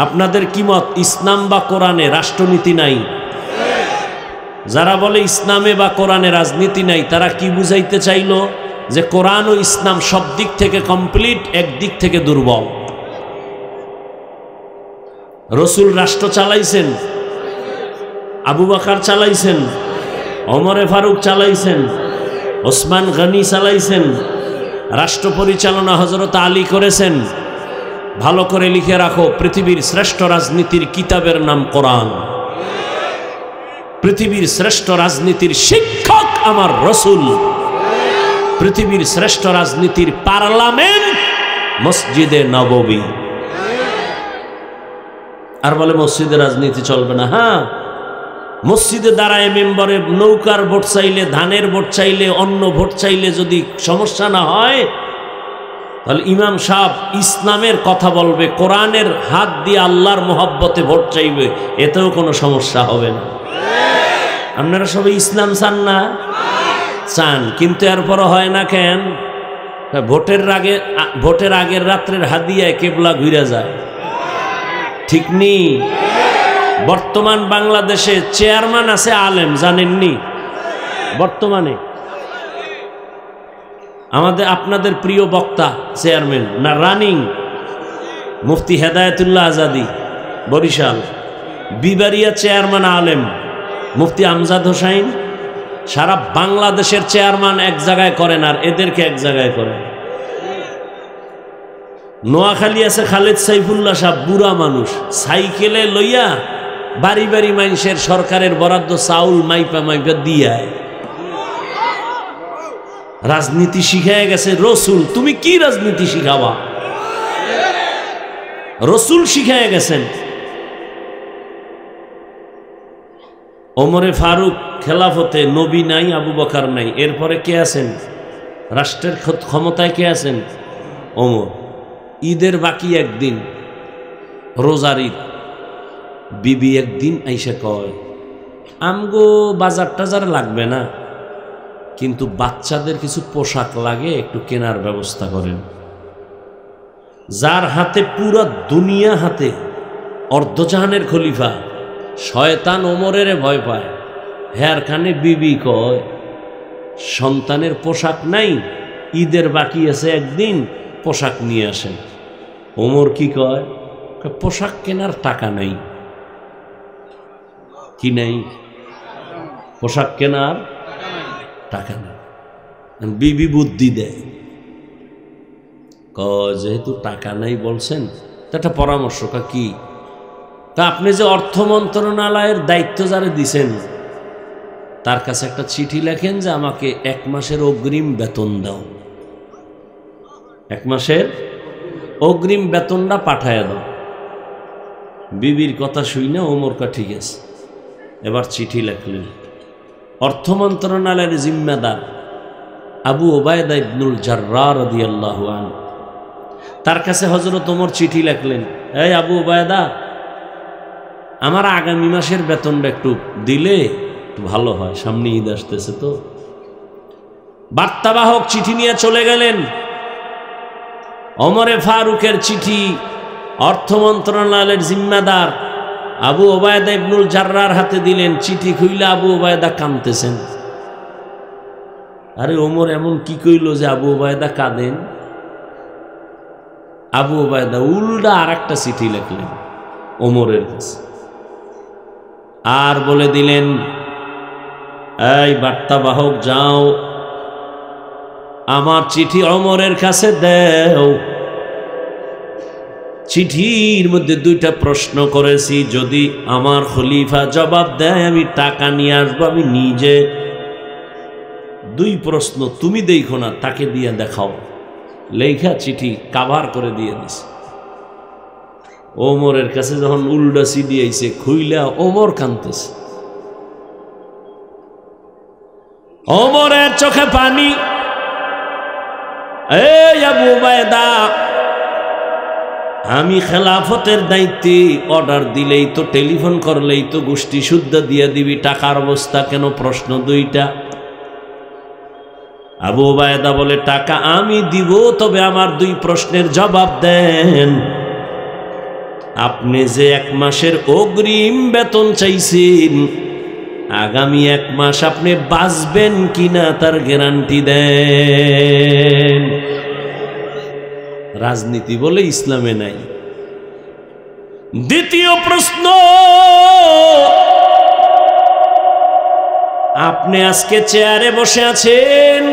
আপনাদের কি মত? ইসলাম বা কোরআনে রাষ্ট্রনীতি নাই? যারা বলে ইসলামে বা কোরআনে রাজনীতি নাই, তারা কি বুঝাইতে চাইল? যে কোরআন ও ইসলাম সব দিক থেকে কমপ্লিট, একদিক থেকে দুর্বল। রসুল রাষ্ট্র চালাইছেন, আবু বকর চালাইছেন, ওমরে ফারুক চালাইছেন, ওসমান গনি চালাইছেন, রাষ্ট্র পরিচালনা হযরত আলী করেছেন। ভালো করে লিখে রাখো, পৃথিবীর শ্রেষ্ঠ রাজনীতির কিতাবের নাম কোরআন। পৃথিবীর শ্রেষ্ঠ রাজনীতির শিক্ষক আমার রসুল। পৃথিবীর শ্রেষ্ঠ রাজনীতির পার্লামেন্ট মসজিদে নববী। আর বলে মসজিদে রাজনীতি চলবে না। হ্যাঁ, মসজিদে দাঁড়ায় মেম্বারে নৌকার ভোট চাইলে, ধানের ভোট চাইলে, অন্য ভোট চাইলে যদি সমস্যা না হয়, তাহলে ইমাম সাহেব ইসলামের কথা বলবে, কোরআনের হাত দিয়ে আল্লাহর মোহাব্বতে ভোট চাইবে, এতেও কোনো সমস্যা হবে না। আপনারা সবাই ইসলাম চান না? চান, কিন্তু এরপরও হয় না কেন? ভোটের আগের রাত্রের হাদিয়ায় কেবলা ঘুরে যায়। ঠিক নেই? বর্তমান বাংলাদেশে চেয়ারম্যান আছে আলেম, জানেননি? বর্তমানে আপনাদের প্রিয় বক্তা চেয়ারম্যান না রানিং? মুফতি হেদায়েতুল্লাহ আজাদি বরিশাল। বিবারিয়া চেয়ারম্যান আলেম মুফতি আমজাদ হোসাইন। সারা বাংলাদেশের চেয়ারম্যান এক জায়গায় করেন, আর এদেরকে এক জায়গায় করেন। নোয়াখালী আছে খালেদ সাইফুল্লাহ সাহেব, বুড়া মানুষ, সাইকেলে লইয়া বাড়ি বাড়ি মানুষের সরকারের বরাদ্দ চাউল মাইপা মাইপা দিয়ায়। রাজনীতি শিখায় গেছে রসুল। তুমি কি রাজনীতি শিখাবা? রসুল শিখায় গেছেন। ওমরে ফারুক খেলাফতে, নবী নাই, আবু বকর নাই, এরপরে কে আছেন? রাষ্ট্রের ক্ষমতায় কে আছেন? ওমর। ঈদের বাকি একদিন, রোজার ঈদ, বিবি একদিন আইসা কয়, আমগো বাজার টাজার লাগবে না, কিন্তু বাচ্চাদের কিছু পোশাক লাগে, একটু কেনার ব্যবস্থা করেন। যার হাতে পুরো দুনিয়া হাতে, অর্ধজাহানের খলিফা, শয়তান ওমরের ভয় পায়। হ্যার খানে বিবি কয়, সন্তানের পোশাক নাই, ঈদের বাকি আছে একদিন, পোশাক নিয়ে আসেন। ওমর কি কয়? পোশাক কেনার টাকা নাই। কি নাই? পোশাক কেনার টাকা নাই। বিবি বুদ্ধি দেয়, যেহেতু টাকা নাই বলছেন, তা একটা পরামর্শ। কি? তা আপনি যে অর্থ মন্ত্রণালয়ের দায়িত্ব যারা দিছেন, তার কাছে একটা চিঠি লেখেন যে আমাকে 1 মাসের অগ্রিম বেতন দাও। 1 মাসের অগ্রিম বেতনটা পাঠায় দাও। বিবির কথা শুই না ওমর কা ঠিক আছে। এবার চিঠি লেখলেন। অর্থ মন্ত্রণালয়ের জিম্মেদার আবু ওবায়দা ইবনুল জাররাহ রাদিয়াল্লাহু আনহু, তার কাছে হযরত ওমর চিঠি লেখলেন, এই আবু ওবায়দা, আমার আগামী মাসের বেতনটা একটু দিলে একটু ভালো হয়, সামনে ঈদ আসতেছে তো। বার্তাবাহক চিঠি নিয়ে চলে গেলেন। ওমরে ফারুকের চিঠি অর্থ মন্ত্রণালয়ের জিম্মেদার আবু ওবায়দা ইবনুল জাররাহর হাতে দিলেন। চিঠি খুইলে আবু ওবায়দা কাঁদতেছেন। আরে ওমর এমন কি কইল যে আবু ওবায়দা কাঁদেন? আবু ওবায়দা উল্টা আর একটা চিঠি লিখলেন ওমরের কাছে, আর বলে দিলেন, এই বার্তাবাহক যাও, আমার চিঠি ওমরের কাছে দেও। চিঠির মধ্যে দুইটা প্রশ্ন করেছি, যদি আমার খলিফা জবাব দেয় আমি টাকা নিয়ে আসবো আমি নিজে। দুই প্রশ্ন তুমি দেখো না, তাকে দিয়ে দেখাও। লেখা চিঠি কাভার করে দিয়ে দিছে। ওমরের কাছে যখন উল্টা সিডি আইছে, খুইলা ওমর কাঁদতেছে। ওমরের চোখে পানি। এই আবু ওবায়দা, আমি খেলাফতের দায়িত্বে, অর্ডার দিলেই তো, টেলিফোন করলেই তো গোষ্ঠী শুদ্ধ দিয়ে দিবি, টাকার অবস্থা কেন? প্রশ্ন দুইটা। আবু ওবায়দা বলে, টাকা আমি দিব, তবে আমার দুই প্রশ্নের জবাব দেন। আপনি যে 1 মাসের অগ্রিম বেতন চাইছেন, আগামী 1 মাস আপনি বাঁচবেন কিনা তার গ্যারান্টি দেন। রাজনীতি বলে ইসলামে নাই। দ্বিতীয় প্রশ্ন, আপনি আজকে চেয়ারে বসে আছেন,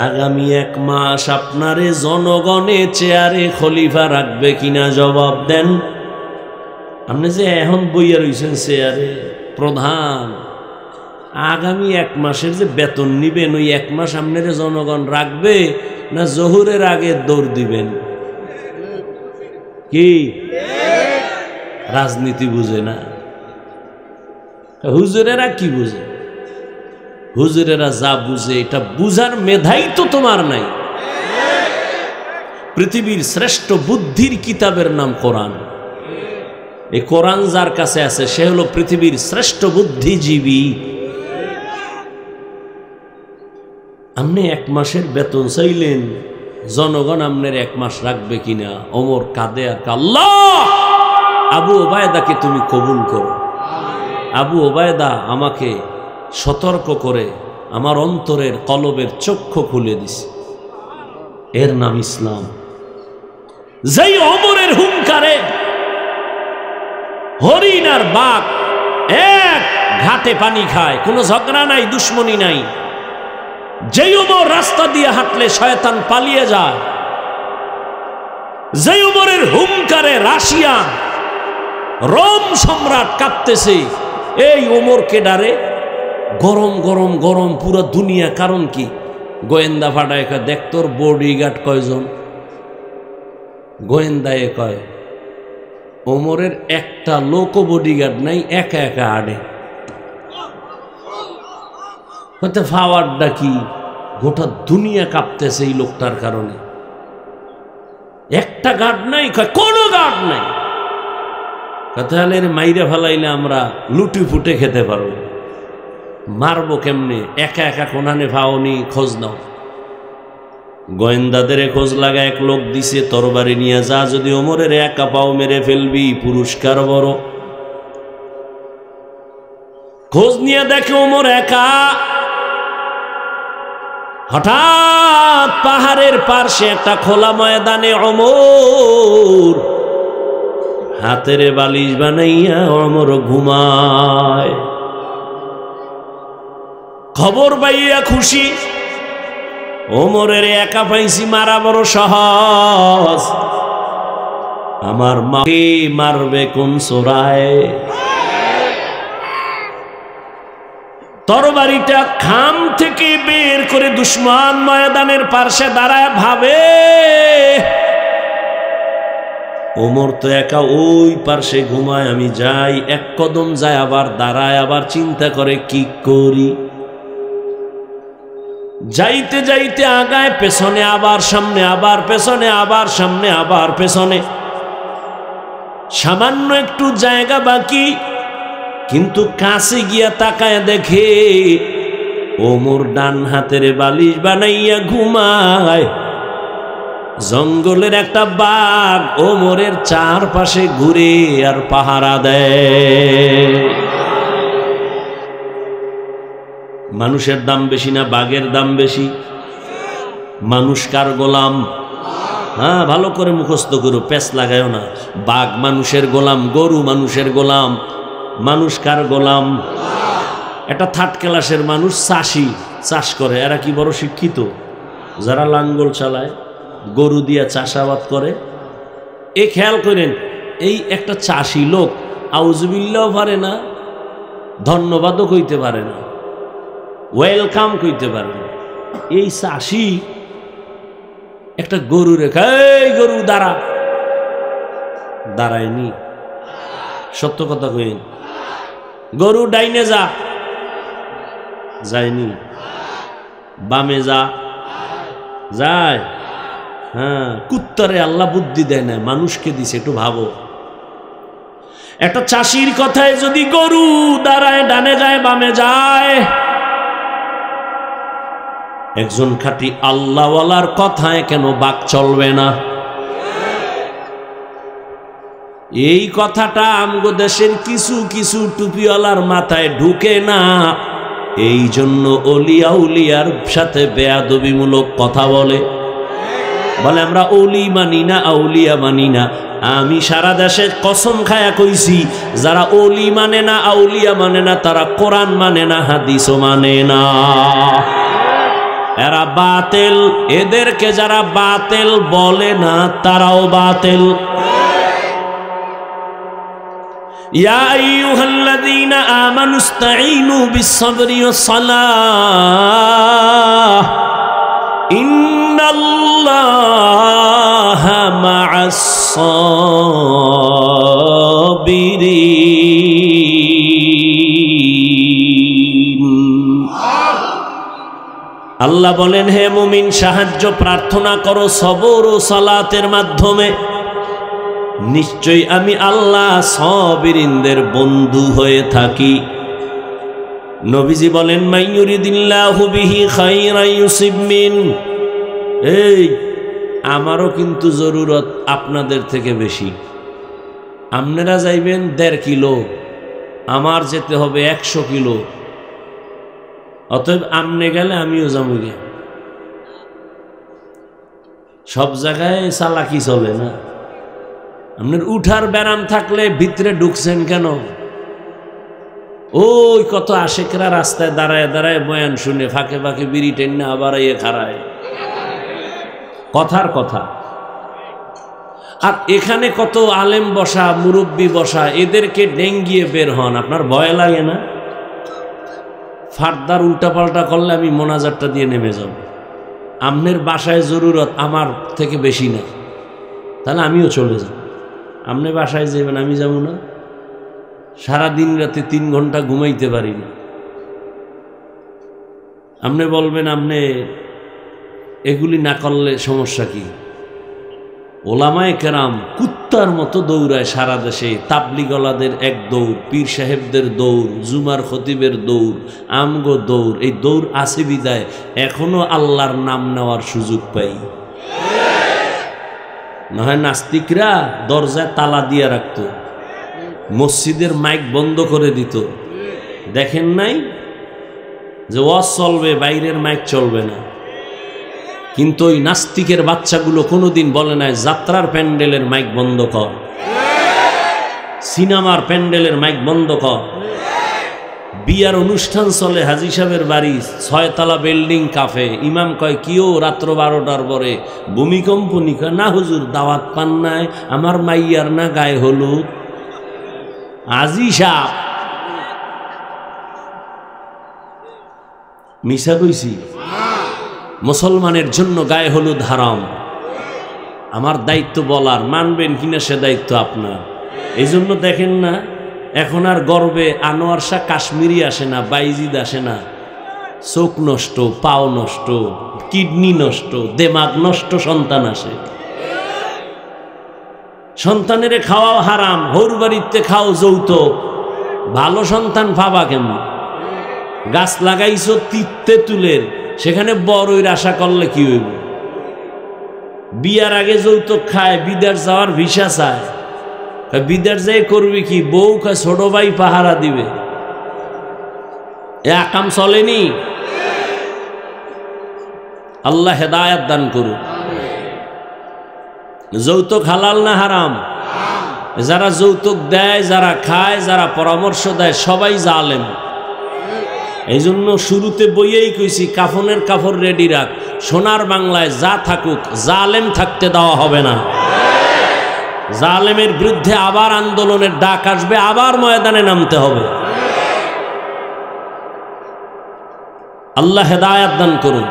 আগামী 1 মাস আপনারে জনগণে চেয়ারে খলিফা রাখবে কিনা জবাব দেন। আপনি যে এখন বইয়া রয়েছেন চেয়ারে প্রধান, আগামী 1 মাসের যে বেতন নিবেন, ওই 1 মাস আপনারে জনগণ রাখবে না জহুরের আগে দৌড় দিবেন? কি রাজনীতি বুঝে না? হুজুরেরা কি বুঝে? হুজুরেরা যা বুঝে, এটা বুঝার মেধাই তো তোমার নাই। পৃথিবীর শ্রেষ্ঠ বুদ্ধির কিতাবের নাম কোরআন। এই কোরআন যার কাছে আছে সে হলো পৃথিবীর শ্রেষ্ঠ বুদ্ধিজীবী। আপনি 1 মাসের বেতন চাইলেন, জনগণ আপনার 1 মাস রাখবে কিনা? ওমর কাঁদে আর আল্লাহ, আবু ওবায়দাকে তুমি কবুল করো। আবু ওবায়দা আমাকে সতর্ক করে আমার অন্তরের কলবের চক্ষু খুলে দিছে। এর নাম ইসলাম। যেই ওমরের হুঙ্কারে হরিণ আর বাঘ এক ঘাটে পানি খায়, কোনো ঝগড়া নাই, দুশ্মনী নাই। যেই ওমর রাস্তা দিয়ে হাঁটলে শয়তান পালিয়ে যায়, যেই ওমরের হুঙ্কারে রাশিয়া রোম সম্রাট কাঁপতেছে, এই ওমরকে ডারে গরম গরম গরম পুরো দুনিয়া। কারণ কি? গোয়েন্দা ফাটায় কয়, দেখ তোর বডিগার্ড কয়জন? গোয়েন্দায় কয়, ওমরের একটা লোকও বডিগার্ড নাই, একা একা আড়ে। ফাওয়ারটা কি? গোটা দুনিয়া কাঁপতেছে এই লোকটার কারণে। একটা গার্ড নাই, কোনো গার্ড নাই। তাহলে মাইরে ফেলাইলে আমরা লুটি ফুটে খেতে পারবো। মারবো কেমনে? একা একা কোনানে ফাওনি, খোঁজ নাও। গোয়েন্দাদের খোঁজ লাগা এক লোক দিছে, তরবারি নিয়ে যা, যদি ওমরের একা পাও মেরে ফেলবি, পুরস্কার বড়। খোঁজ নিয়ে দেখে ওমর একা। হঠাৎ পাহাড়ের পার্শ্বে একটা খোলা ময়দানে ওমর হাতের বালিশ বানাইয়া ওমর ঘুমায়। খবর পাইয়া খুশি, ওমরের একা পাইছি, মারা বড় সহজ। আমার মাকে মারবে কোন চোরায়? তরবারিটা খাম থেকে বের করে দুশ্মন ময়দানের পার্শ্বে দাঁড়ায় ভাবে, ওমর তো একা ওই পার্শ্বে ঘুমায়, আমি যাই। 1 কদম যায়, আবার দাঁড়ায়, আবার চিন্তা করে কি করি। যাইতে যাইতে আগায়, পেছনে আবার সামনে, আবার পেছনে, আবার সামনে, আবার পেছনে। সামান্য একটু জায়গা বাকি, কিন্তু কাছে গিয়া তাকায় দেখে ওমর ডান হাতের বালিশ বানাইয়া ঘুমায়। জঙ্গলের একটা বাঘ ওমরের চারপাশে ঘুরে আর পাহারা দেয়। মানুষের দাম বেশি না বাঘের দাম বেশি? মানুষ কার গোলাম? হ্যাঁ, ভালো করে মুখস্থ করো, পেছ লাগায়ও না। বাঘ মানুষের গোলাম, গরু মানুষের গোলাম। মানুষ কার গোলাম? একটা থার্ড ক্লাসের মানুষ চাষি, চাষ করে। এরা কি বড় শিক্ষিত? যারা লাঙ্গল চালায়, গরু দিয়া চাষাবাদ করে। এই খেয়াল করেন, এই একটা চাষি লোক আউযুবিল্লাহ পারে না, ধন্যবাদও কইতে পারে না, ওয়েলকাম কইতে পারে না। এই চাষি একটা গরু রেখা, এই গরু দাঁড়া, দাঁড়ায়নি। সত্য কথা কইন, গরু ডাইনে যা, যায়নি। বামে যা, যায়। হ্যাঁ, কুত্তারে আল্লাহ বুদ্ধি দেয় না, মানুষকে দিছে। একটু ভাবো, একটা চাষির কথায় যদি গরু দাঁড়ায়, ডানে যায় বামে যায়, একজন খাঁটি আল্লাহওয়ালার কথায় কেন বাক চলবে না? এই কথাটা আমগো দেশের কিছু কিছু টুপিওয়ালার মাথায় ঢুকে না। এই জন্য ওলিয়া উলিয়ার সাথে বেয়াদবিমূলক কথা বলে। আমরা ওলি মানি না, আউলিয়া মানি না। আমি সারা দেশে কসম খায়া কইছি, যারা ওলি মানে না, আউলিয়া মানে না, তারা কোরআন মানে না, হাদিসও মানে না। এরা বাতিল। এদেরকে যারা বাতিল বলে না, তারাও বাতিল। ইয়া আইয়ুহাল্লাযীনা আমানুস্তাঈনু বিস-সাবরি ওয়াস-সালাহ ইন্নাল্লাহা মা'আস-সাবিরিন। আল্লাহ বলেন, হে মুমিন, সাহায্য প্রার্থনা করো সবর ও সালাতের মাধ্যমে। নিশ্চয়ই আমি আল্লাহ সাবিরিনদের বন্ধু হয়ে থাকি। নবীজি বলেন, মাইয়ুরিদিল্লাহু বিহি খাইরান ইউসিব মিন। এই আমারও কিন্তু জরুরত আপনাদের থেকে বেশি। আপনারা যাইবেন 1.5 কিলো, আমার যেতে হবে 100 কিলো। অতএব আমনে গেলে আমিও যাবো গে। সব জায়গায় চালাকি চলে না। আপনার উঠার ব্যারাম থাকলে ভিতরে ঢুকছেন কেন? ওই কত আশেকরা রাস্তায় দাঁড়ায় দাঁড়ায় বয়ান শুনে ফাঁকে ফাঁকে বিড়ি টেনে আবার ইয়ে খাড়ায়, কথার কথা। আর এখানে কত আলেম বসা, মুরব্বী বসা, এদেরকে ডেঙ্গিয়ে বের হন। আপনার ভয় লাগে না? ফারদার উল্টাপাল্টা করলে আমি মোনাজারটা দিয়ে নেমে যাব। আমনের বাসায় জরুরত আমার থেকে বেশি না, তাহলে আমিও চলে যাব। আপনি বাসায় যাবেন, আমি যাব না? সারাদিন রাতে 3 ঘন্টা ঘুমাইতে পারি না। আপনি বলবেন আপনি এগুলি না করলে সমস্যা কি? ওলামায়ে কেরাম কুত্তার মতো দৌড়ায় সারা দেশে। তাবলিগওয়ালাদের এক দৌড়, পীর সাহেবদের দৌড়, জুমার খতিবের দৌড়, আমগো দৌড়। এই দৌড় আছে বিদায় এখনো আল্লাহর নাম নেওয়ার সুযোগ পাই। না হয় নাস্তিকরা দরজায় তালা দিয়ে রাখতো, মসজিদের মাইক বন্ধ করে দিত। দেখেন নাই যে ওয়াজ চলবে, বাইরের মাইক চলবে না। কিন্তু ওই নাস্তিকের বাচ্চাগুলো কোনোদিন বলে নাই যাত্রার প্যান্ডেলের মাইক বন্ধ কর, সিনেমার প্যান্ডেলের মাইক বন্ধ কর। বিয়ার অনুষ্ঠান চলে, হাজী সাহেবের বাড়ি, 6 তলা বিল্ডিং, কাফে। ইমাম কয় কিও রাত্র 12টার পরে ভূমিকম্প নিকা? না হুজুর, দাওয়াত পান নাই, আমার মাইয়ার না গায়ে হলুদ। হাজী সাহেব মিশা কইছি? মুসলমানের জন্য গায়ে হলুদ হারাম। আমার দায়িত্ব বলার, মানবেন কিনা সে দায়িত্ব আপনার। এই জন্য দেখেন না এখন আর গর্বে আনোয়ার শাহ কাশ্মীরি আসে না, বাইজিদ আসে না। চোখ নষ্ট, পাও নষ্ট, কিডনি নষ্ট, দেমাগ নষ্ট সন্তান আসে। সন্তানের খাওয়াও হারাম, হৌর বাড়িতে খাও যৌতুক। ভালো সন্তান পাবা কেমন? গাছ লাগাইছো তেঁতুলের, সেখানে বড়ইর আশা করলে কি হইব? বিয়ার আগে যৌতুক খায়, বিদেশ যাওয়ার ভিসা চায়। বিদেশ যাই করবি কি? বউ খায় ছোট ভাই পাহারা দিবে। এ আকাম চলেনি। আল্লাহ হেদায়াত দান করুন। যৌতুক হালাল না হারাম? যারা যৌতুক দেয়, যারা খায়, যারা পরামর্শ দেয়, সবাই জালেম। এই জন্য শুরুতে বইয়েই কইছি, কাফনের কাপড় রেডি রাখ। সোনার বাংলায় যা থাকুক, জালেম থাকতে দেওয়া হবে না। জালেমের বিরুদ্ধে আবার আন্দোলনের ডাক আসবে, আবার ময়দানে নামতে হবে। আল্লাহ হেদায়াত দান করুন।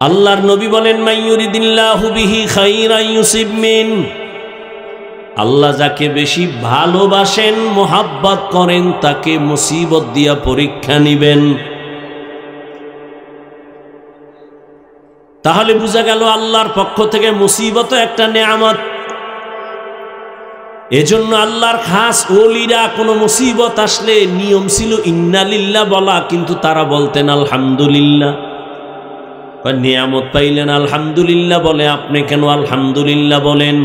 আল্লাহর নবী বলেন, মাইয়ুরিদিল্লাহু বিহি খাইরান ইউসিব মিন। আল্লাহ যাকে বেশি ভালোবাসেন, মোহাব্বত করেন, তাকে মুসিবত দিয়া পরীক্ষা নিবেন। তাহলে বোঝা গেল আল্লাহর পক্ষ থেকে মুসিবত একটা নেয়ামত। এজন্য আল্লাহর খাস ওলিরা কোনো মুসিবত আসলে নিয়ম ছিল ইন্না লিল্লাহ বলা, কিন্তু তারা বলতেন আলহামদুলিল্লাহ। নিয়ামত পাইলেন আলহামদুলিল্লাহ বলে, আপনি কেন আলহামদুলিল্লাহ বলেন?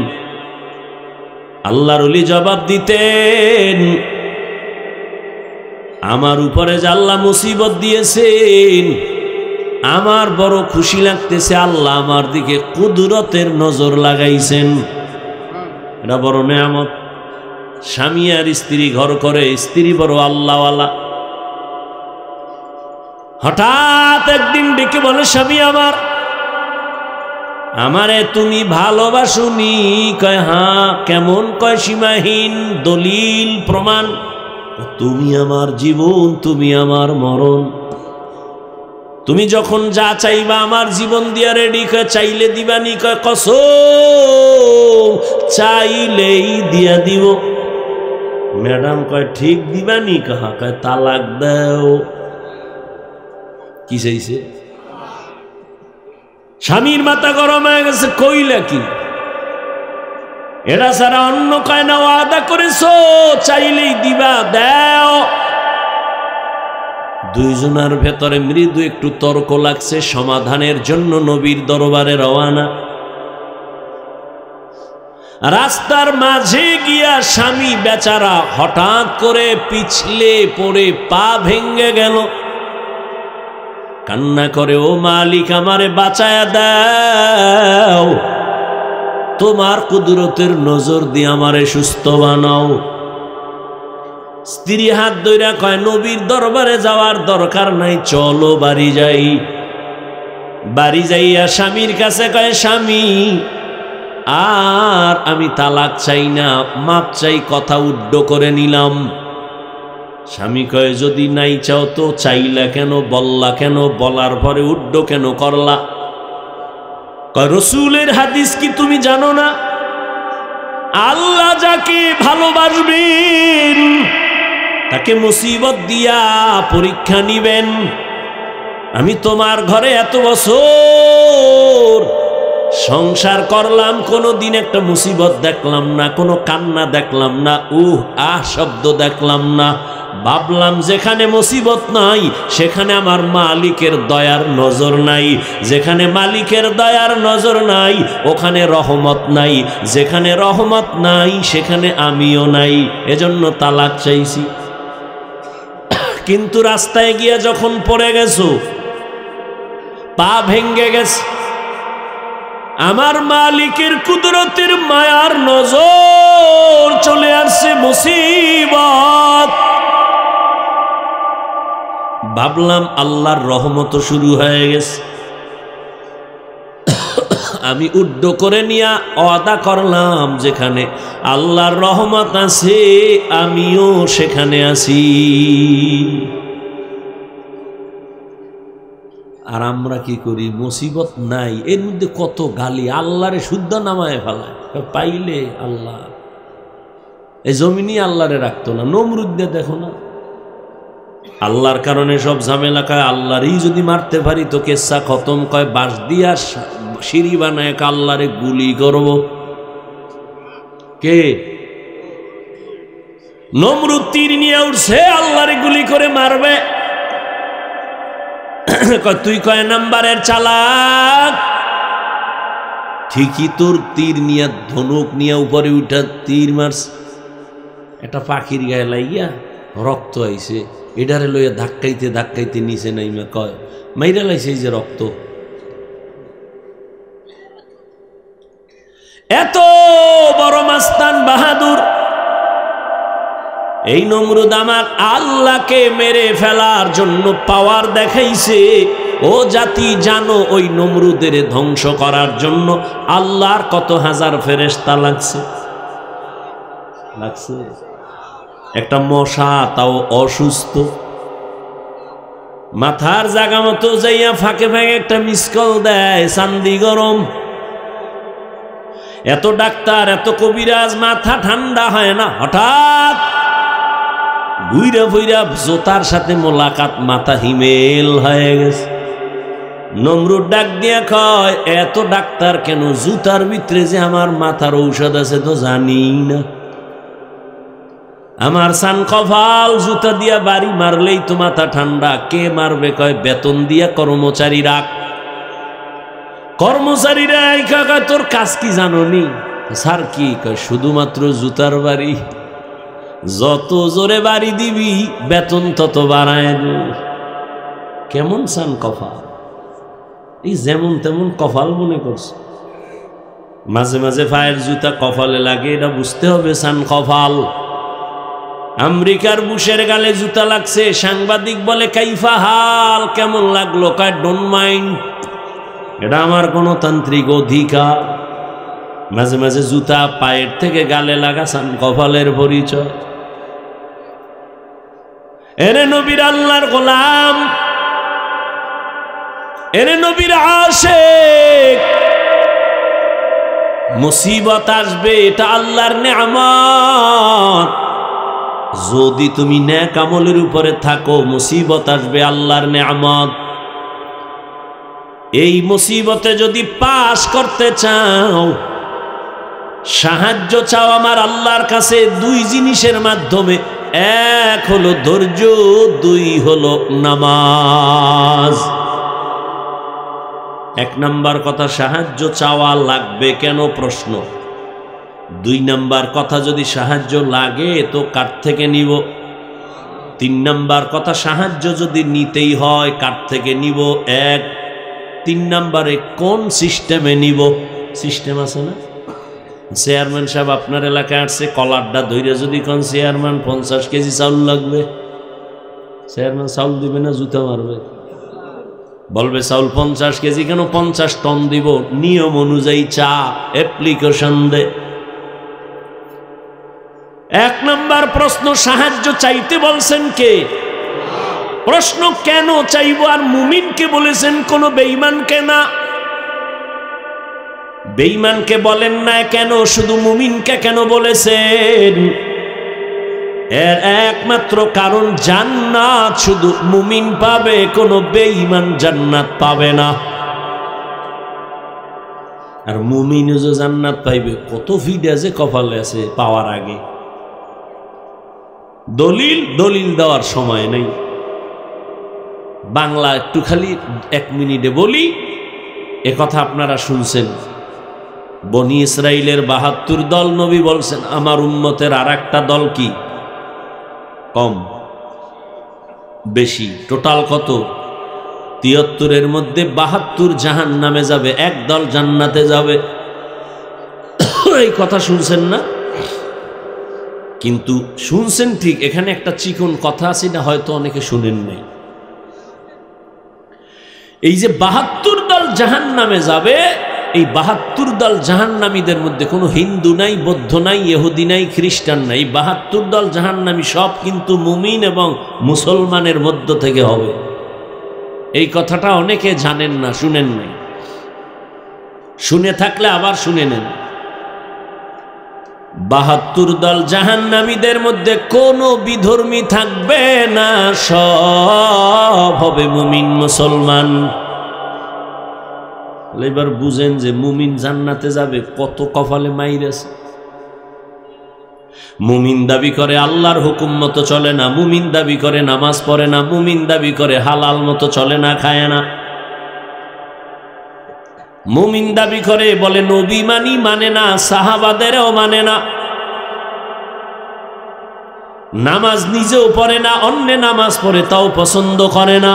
আল্লাহর ওলি জবাব দিতেন, আমার উপরে যে আল্লাহ মুসিবত দিয়েছেন, আমার বড় খুশি লাগতেছে। আল্লাহ আমার দিকে কুদরতের নজর লাগাইছেন, এটা বড় নেয়ামত। স্বামী আর স্ত্রী ঘর করে, স্ত্রী বড় আল্লাহওয়ালা। হঠাৎ একদিন ডেকে বলে, স্বামী আমারে তুমি ভালোবাসুনি? কয় হ্যাঁ। কেমন? কয় সীমাহীন, দলিল প্রমাণ। তুমি আমার জীবন, তুমি আমার মরণ। তুমি যখন যা চাইবা আমার জীবন দিয়া রেডি। কয় চাইলে দিবানি? কয় কসম, চাইলেই দিয়া দিব। ম্যাডাম কয় ঠিক দিবানি? কাহা? কয় তালাক দাও। কি চাইছে? স্বামীর মাথা গরম হয়ে গেছে, কইলা কি? এটা ছাড়া অন্য কয় না, ওয়াদা করেছো চাইলেই দিবা, দাও। দুইজনের ভেতরে মৃদু একটু তর্ক লাগছে, সমাধানের জন্য নবীর দরবারে রওয়ানা। রাস্তার মাঝে গিয়া স্বামী বেচারা হঠাৎ করে পিছলে পড়ে পা ভেঙে গেল। কান্না করে, ও মালিক আমারে বাঁচায়া দাও, তোমার কুদরতের নজর দিয়ে আমারে সুস্থ বানাও। স্ত্রী হাত ধইরা কয়, নবীর দরবারে যাওয়ার দরকার নাই, চলো বাড়ি যাই। বাড়ি যাইয়া স্বামীর কাছে কয়, স্বামী আর আমি তালাক চাই না, মাপ চাই, কথা উড্ড করে নিলাম। স্বামী কয়, যদি নাই চাও তো চাইলা কেন, বললা কেন, বলার পরে উড্ড কেন করলা? কয়, রসুলের হাদিস কি তুমি জানো না? আল্লাহ যাকে ভালোবাসবেন তাকে মুসিবত দিয়া পরীক্ষা নিবেন। আমি তোমার ঘরে এত বছর সংসার করলাম, কোনোদিন একটা মুসিবত দেখলাম না, কোনো কান্না দেখলাম না, শব্দ দেখলাম না। ভাবলাম যেখানে মুসিবত নাই সেখানে আমার মালিকের দয়ার নজর নাই, যেখানে মালিকের দয়ার নজর নাই ওখানে রহমত নাই, যেখানে রহমত নাই সেখানে আমিও নাই, এজন্য তালাক চাইছি। কিন্তু রাস্তায় গিয়া যখন পড়ে গেছো, পা ভেঙ্গে গেছে, আমার মালিকের কুদরতের মায়ার নজর চলে আসছে, মুসিবত। ভাবলাম আল্লাহর রহমত শুরু হয়ে গেছে। আমি উড্ড করে নিয়া ওয়াদা করলাম, যেখানে আল্লাহর রহমত আছে আমিও সেখানে আছি। আর আমরা কি করি? মুসিবত নাই, এর মধ্যে কত গালি, আল্লাহরে শুদ্ধ নামায় ফেলায়। পাইলে আল্লাহ, এই জমিনই আল্লাহরে রাখতো না। নমরুদে দেখো না, আল্লাহর কারণে সব ঝামেলা। কয় আল্লাহরই যদি মারতে পারি তো কেসা খতম। কয় বাঁশ দিয়া সিঁড়ি বানায় আল্লাহরে গুলি করব। কে? নমরুদ তীর নিয়ে উঠছে, আল্লাহরে গুলি করে মারবে। তুই কয় নাম্বারের চালাক? ঠিকই তোর তীর নিয়ে, ধনুক নিয়ে উপরে উঠা তীর মারছে। একটা পাখির গায়ে লাইয়া রক্ত আইছে, এটারে লইয়া ধাক্কাইতে ধাক্কাইতে নিচে নাইমা কয় মাইরা লাইছে এই যে রক্ত। এত বড় মাস্তান বাহাদুর এই নমরুদ আমার আল্লাহকে মেরে ফেলার জন্য পাওয়ার দেখাইছে। ও জাতি জানো, ওই নমরুদের ধ্বংস করার জন্য আল্লাহর কত হাজার ফেরেশতা লাগছে। একটা মশা তাও অসুস্থ, মাথার জায়গা মতো যাইয়া ফাঁকে ফাঁকে একটা মিসকল দেয়, চান্দি গরম। এত ডাক্তার এত কবিরাজ, মাথা ঠান্ডা হয় না, হঠাৎ ঘুইরা ফুইরা জোতার সাথে মোলাকাত, মাথা হিমেল হয়ে গেছে। নমরুদ ডাক দিয়া কয় এত ডাক্তার কেন? জুতার ভিতরে যে আমার মাথার ঔষধ আছে তো জানি না। আমার সান কপাল, জুতা দিয়া বাড়ি মারলেই তো মাথা ঠান্ডা। কে মারবে? কয় বেতন দিয়া কর্মচারী রাখ। কর্মচারীরা কয় তোর কাজ কি জানো নি? স্যার কি? কয় শুধুমাত্র জুতার বাড়ি, যত জোরে বাড়ি দিবি বেতন তত বাড়ায়। কেমন সান কপাল! এই যেমন তেমন কপাল মনে করছে। মাঝে মাঝে পায়ের জুতা কপালে লাগে, এটা বুঝতে হবে সান কপাল। আমেরিকার বুশের গালে জুতা লাগছে, সাংবাদিক বলে কাইফা হাল, কেমন লাগলো? কয় ডোন্ট মাইন্ড, এটা আমার গণতান্ত্রিক অধিকার। মাঝে মাঝে জুতা পায়ের থেকে গালে লাগা সান কপালের পরিচয়। এরে নবীর আল্লাহর গোলাম, এরে নবীর আশিক, মুসিবত আসবে, এটা আল্লাহর নেয়ামত। যদি তুমি নেক আমলের উপরে থাকো, মুসিবত আসবে, আল্লাহর নেয়ামত। এই মুসিবতে যদি পাস করতে চাও, সাহায্য চাও আমার আল্লাহর কাছে দুই জিনিসের মাধ্যমে। এক হলো ধৈর্য, দুই হলো নামাজ। এক নাম্বার কথা, সাহায্য চাওয়া লাগবে কেন প্রশ্ন। দুই নাম্বার কথা, যদি সাহায্য লাগে তো কার থেকে নিব। তিন নাম্বার কথা, সাহায্য যদি নিতেই হয় কার থেকে নিব। এক। তিন নাম্বারে কোন সিস্টেমে নিব। সিস্টেম আছে না? চেয়ারম্যান সাহেব আপনার এলাকায় আসছে, কলারটা ধৈর্য যদি কোন চেয়ারম্যান 50 কেজি চাউল লাগবে, চেয়ারম্যান চাউল দিবে না জুতা মারবে? বলবে চাউল 50 কেজি কেন, 50 টন দিব। নিয়ম অনুযায়ী চা অ্যাপ্লিকেশন দে। এক নাম্বার প্রশ্ন, সাহায্য চাইতে বলছেন কে? প্রশ্ন কেন চাইব? আর মুমিনকে বলেছেন, কোন বেঈমানকে না। বেঈমানকে বলেন না কেন, শুধু মুমিনকে কেন বলেছেন? এর একমাত্র কারণ, জান্নাত শুধু মুমিন পাবে, কোনো বেঈমান জান্নাত পাবে না। আর মুমিনও যে জান্নাত পাইবে, কত ভিড় যে কপালে আছে পাওয়ার আগে। দলিল দেওয়ার সময় নেই, বাংলা একটু খালি 1 মিনিটে বলি। এ কথা আপনারা শুনছেন, বনি ইসরাইলের 72 দল, নবী বলছেন আমার উম্মতের আর একটা দল কি? কম বেশি? টোটাল কত? 73-এর মধ্যে 72 জাহান্নামে যাবে, এক দল জান্নাতে যাবে। এই কথা শুনছেন না? কিন্তু শুনছেন ঠিক, এখানে একটা চিকন কথা আছে, না হয়তো অনেকে শুনেন নাই। এই যে 72 দল জাহান্নামে যাবে, এই 72 দল জাহান্নামীদের মধ্যে কোনো হিন্দু নাই, বৌদ্ধ নাই, ইহুদি নাই, খ্রিস্টান নাই। 72 দল জাহান্নামী সব কিন্তু মুমিন এবং মুসলমানের মধ্য থেকে হবে। এই কথাটা অনেকে জানেন না, শুনেন নাই। শুনে থাকলে আবার শুনে নেন। 72 দল জাহান্নামীদের মধ্যে কোনো বিধর্মী থাকবে না, সব হবে মুমিন মুসলমান। এবার বুঝেন যে মুমিন জান্নাতে যাবে, কত কপালে মাইর আছে। মুমিন দাবি করে আল্লাহর হুকুম মতো চলে না, মুমিন দাবি করে নামাজ পড়ে না, মুমিন দাবি করে হালাল মতো চলে না, খায় না। মুমিন দাবি করে বলে নবী মানি, মানে না, সাহাবাদেরও মানে না। নামাজ নিজেও পড়ে না, অন্য নামাজ পড়ে তাও পছন্দ করে না,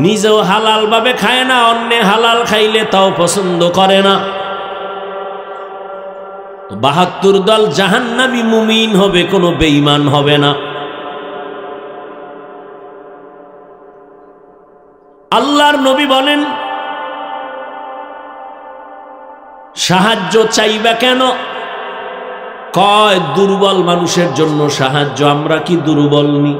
নিজেও হালাল ভাবে খায় না, অন্য হালাল খাইলে তাও পছন্দ করে না। ৭২ দল জাহান্নামী মুমিন হবে, কোনো বেঈমান হবে না। আল্লাহর নবী বলেন, সাহায্য চাইবা কেন? কয় দুর্বল মানুষের জন্য সাহায্য। আমরা কি দুর্বল নি?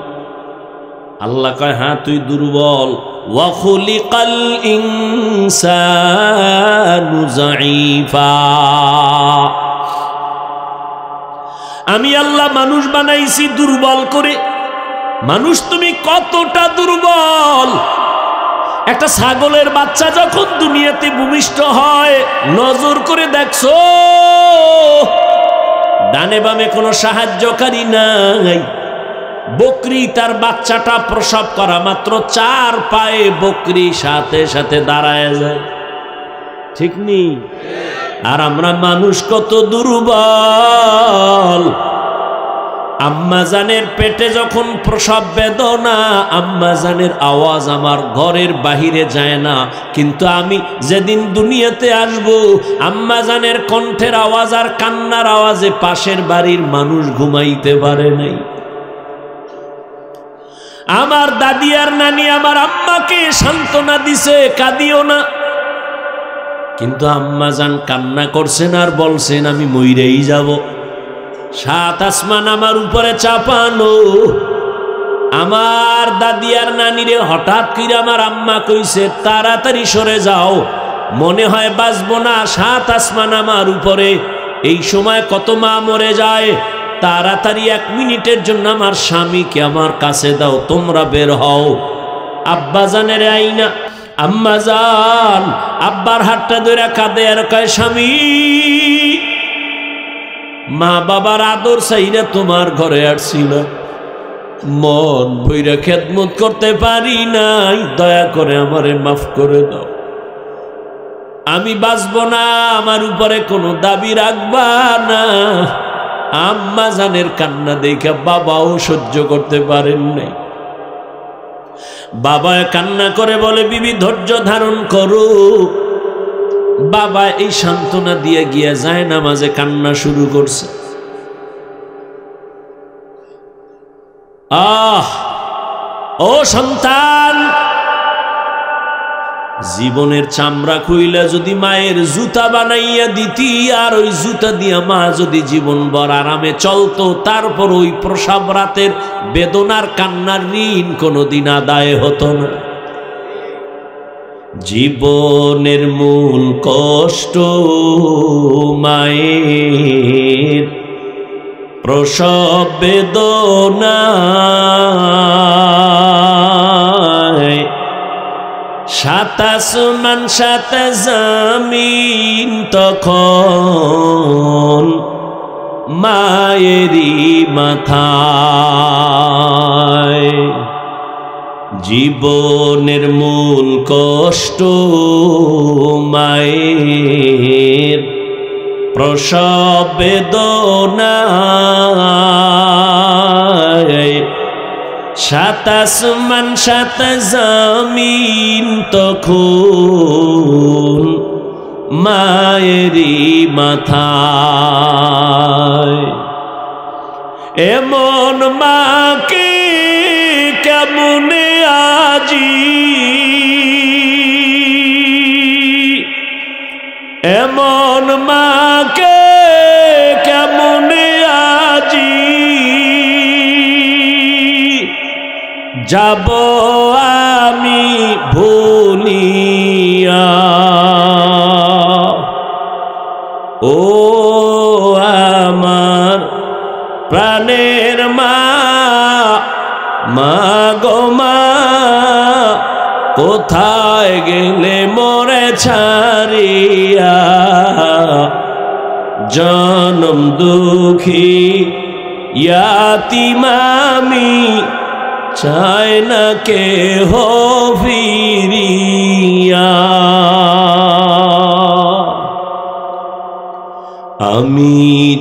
আল্লাহ কয় হ্যাঁ তুই দুর্বল। ওয়া খুলিকাল ইনসানু যায়ীফা, আমি আল্লাহ মানুষ বানাইছি দুর্বল করে। মানুষ তুমি কতটা দুর্বল! একটা ছাগলের বাচ্চা যখন দুনিয়াতে ভূমিষ্ঠ হয়, নজর করে দেখছো ডানে বামে কোনো সাহায্যকারী নাই। বকরি তার বাচ্চাটা প্রসব করা মাত্র 4 পায়ে বকরি সাথে সাথে দাঁড়ায় যায়, ঠিক নেই? আর আমরা মানুষ কত দুর্বল! আম্মাজানের পেটে যখন প্রসব বেদনা, আম্মাজানের আওয়াজ আমার ঘরের বাহিরে যায় না, কিন্তু আমি যেদিন দুনিয়াতে আসব, আম্মাজানের কণ্ঠের আওয়াজ আর কান্নার আওয়াজে পাশের বাড়ির মানুষ ঘুমাইতে পারে নাই। আমার দাদি আর নানি আমার আম্মাকে সান্ত্বনা দিছে, কাঁদিও না, কিন্তু আম্মাজান কান্না করছেন আর বলছেন আমি মইরেই যাব। 7 আসমান আমার উপরে চাপানো। আমার দাদি আর নানিরে হঠাৎ করে আমার আম্মা কইছে তাড়াতাড়ি সরে যাও, মনে হয় বাঁচবো না, 7 আসমান আমার উপরে। এই সময় কত মা মরে যায়। তাড়াতাড়ি 1 মিনিটের জন্য আমার স্বামীকে আমার কাছে দাও, তোমরা বের হও। আব্বাজানের আইনা, আম্মাজান আব্বার হাতটা ধরে কাঁদে আর কয় স্বামী, মা বাবার আদর চাইরা তোমার ঘরে আসছিল, মন ভইরা খেদমত করতে পারি নাই, দয়া করে আমারে মাফ করে দাও। আমি বাঁচবো না, আমার উপরে কোনো দাবি রাখবা না। আম্মা জানের কান্না দেখে বাবাও সহ্য করতে পারেন নাই। বাবা কান্না করে বলে বিবি ধৈর্য ধারণ করো। বাবা এই সান্ত্বনা দিয়ে গিয়ে যায় নামাজে কান্না শুরু করছে। ও সন্তান, জীবনের চামড়া খুইলা যদি মায়ের জুতা বানাইয়া দিতি, আর ওই জুতা দিয়া মা যদি জীবন ভর আরামে চলতো, তারপর ওই প্রসব রাতের বেদনার কান্নার ঋণ কোনোদিন আদায় হতো না। জীবনের মূল কষ্ট মায়ের প্রসব বেদনা, 7 আসমান 7 জমিন তখন মায়েরই মাথায়। জীবনের মূল কষ্ট মায়ের প্রসব বেদনা, 7 আসমান 7 জমিন তখন মায়েরই মাথায়। এমন মাকে কেমনে আজি, এমন মাকে কেমনে আজি যাব আমি ভুলিয়া। ও আমার প্রাণের মা, মা গো মা, কোথায় গেলে মোরে ছাড়িয়া, জনম দুঃখী ইয়াতীম আমি, চাই না কেহ ফিরিয়া। আমি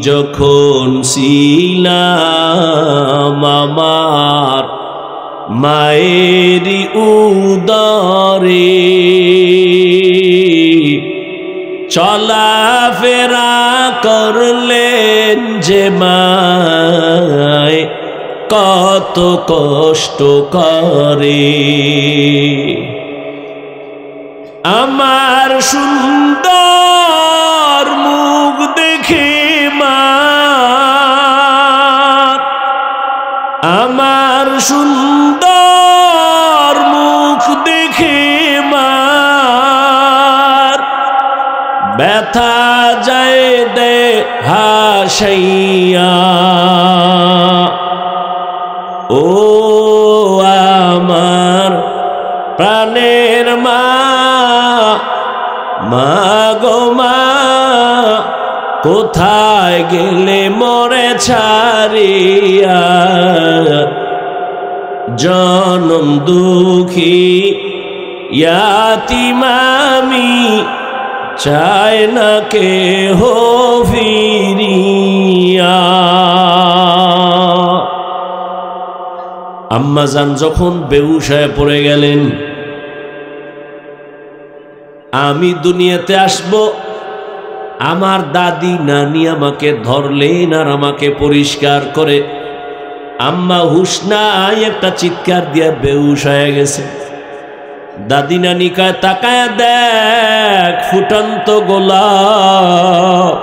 যখন ছিলাম আমার মায়ের উদরে, চলাফেরা করলেন যে মায় কত কষ্ট করে। আমার সুন্দর মুখ দেখে মা, আমার সুন্দর মুখ দেখে মা ব্যথা যায় দে হাসাইয়া। ও আমার প্রাণের মা, মা গো মা, কোথায় গেলে মোরে ছাড়িয়া। জনম দুঃখী ইয়াতীম আমি, চায় না কেহ ফিরিয়া। আম্মাজান যখন বেহুশ হয়ে পড়ে গেলেন, আমি দুনিয়াতে আসব, আমার দাদি নানি আমাকে ধরলেন আর আমাকে পরিষ্কার করে আম্মা হুশ নাই একটা চিৎকার দিয়া বেহুশ হয়ে গেছে। দাদি নানি কয় তাকায় দেখ ফুটন্ত গোলাপ।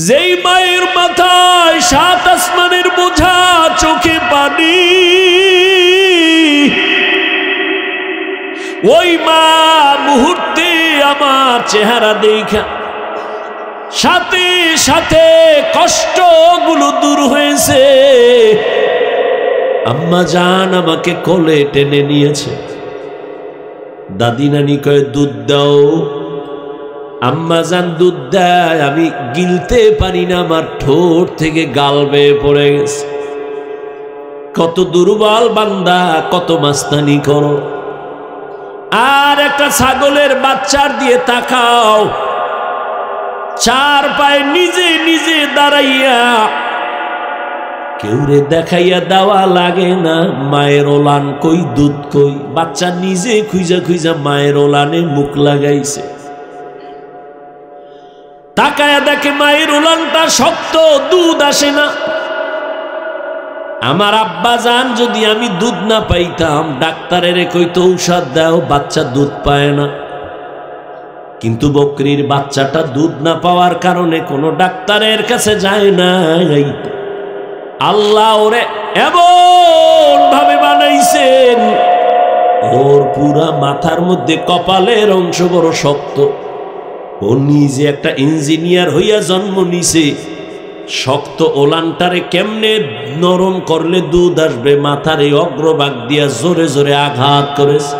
যেই মায়ের মাথায় সাত আসমানের বোঝা, চোখে পানি, ওই মা মুহূর্তে আমার চেহারা দেখা সাথে সাথে কষ্টগুলো দূর হয়েছে। আম্মা জান আমাকে কোলে টেনে নিয়েছে। দাদি নানি কয় দুধ দাও। আম্মা জান দুধ দেয়, আমি গিলতে পারি না, আমার ঠোঁট থেকে গাল বেয়ে পড়ে গেছে। কত দুর্বল বান্দা, কত মাস্তানি করো। আর একটা ছাগলের বাচ্চার দিয়ে তাকাও, চার পায়ে নিজে নিজে দাঁড়াইয়া, কেউরে দেখাইয়া দেওয়া লাগে না মায়ের ওলান কই দুধ কই। বাচ্চা নিজে খুঁজা খুঁজা মায়ের ওলানে মুখ লাগাইছে। তাকায়া দেখে মায়ের ওলানটা শক্ত, দুধ আসে না। আমার আব্বা জান যদি আমি দুধ না পাইতাম, ডাক্তারের কইতো ঔষধ দাও, বাচ্চা দুধ পায় না। কিন্তু বকরির বাচ্চাটা দুধ না পাওয়ার কারণে কোনো ডাক্তারের কাছে যায় নাই। আল্লাহ ওরে এমন ভাবে বানাইছেন, ওর পুরা মাথার মধ্যে কপালের অংশ বড় শক্ত। ও নিজে একটা ইঞ্জিনিয়ার হইয়া জন্ম নিছে। শক্ত ওলানটারে কেমনে নরম করলে দুধ আসবে, মাথার এই অগ্রভাগ দিয়া জোরে জোরে আঘাত করেছে।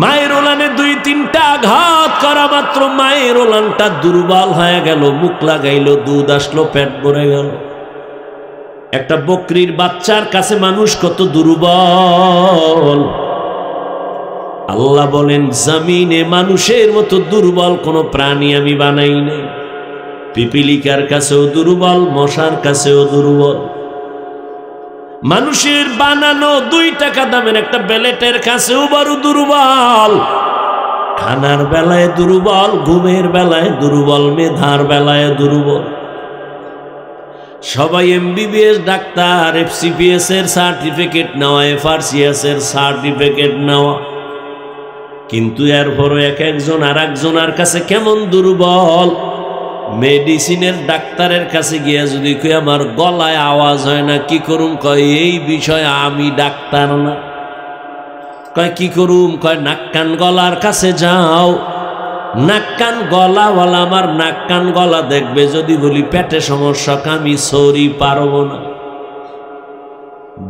মায়ের ওলানে দুই তিনটা আঘাত করা মাত্র মায়ের ওলানটা দুর্বল হয়ে গেল, মুখ লাগাইল, দুধ আসলো, পেট ভরে গেল। একটা বকরির বাচ্চার কাছে মানুষ কত দুর্বল। আল্লাহ বলেন জমিনে মানুষের মতো দুর্বল কোনো প্রাণী আমি বানাই নাই। পিপিলিকার কাছেও দুর্বল, মশার কাছেও দুর্বল। মানুষের বানানো 2 টাকা দামের একটা বেলেটের কাছেও বড় দুর্বল। খানার বেলায় দুর্বল, ঘুমের বেলায় দুর্বল, মেধার বেলায় দুর্বল। সবাই এমবিবিএস ডাক্তার, এফসিপিএস এর সার্টিফিকেট নেওয়া, এফআরসিএস এর সার্টিফিকেট নেওয়া, কিন্তু এরপরও এক একজন আর একজনের কাছে কেমন দুর্বল। মেডিসিনের ডাক্তারের কাছে গিয়া যদি কই আমার গলায় আওয়াজ হয় না, কি করুম? কয় এই বিষয়ে আমি ডাক্তার না। কয় কি করুম? কয় নাক কান গলার কাছে যাও। নাক কান গলাওয়ালা আমার নাক কান গলা দেখবে, যদি বলি পেটে সমস্যা, আমি সরি পারবো না।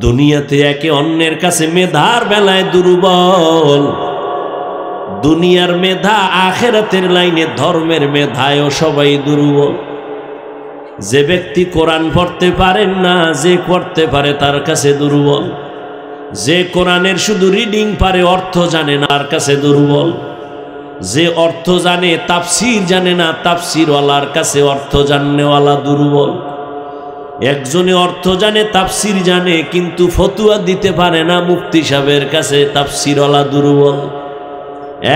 দুনিয়াতে একে অন্যের কাছে মেধার বেলায় দুর্বল। দুনিয়ার মেধা, আখেরাতের লাইনে ধর্মের মেধায়ও সবাই দুর্বল। যে ব্যক্তি কোরআন পড়তে পারেন না, যে পড়তে পারে তার কাছে দুর্বল। যে কোরআনের শুধু রিডিং পারে, অর্থ জানে না, তার কাছে দুর্বল। যে অর্থ জানে তাফসীর জানে না, তাফসীরওয়ালার কাছে অর্থ জাননেওয়ালা দুর্বল। একজনে অর্থ জানে তাফসীর জানে কিন্তু ফতুয়া দিতে পারে না, মুফতি সাহেবের কাছে তাফসীরওয়ালা দুর্বল।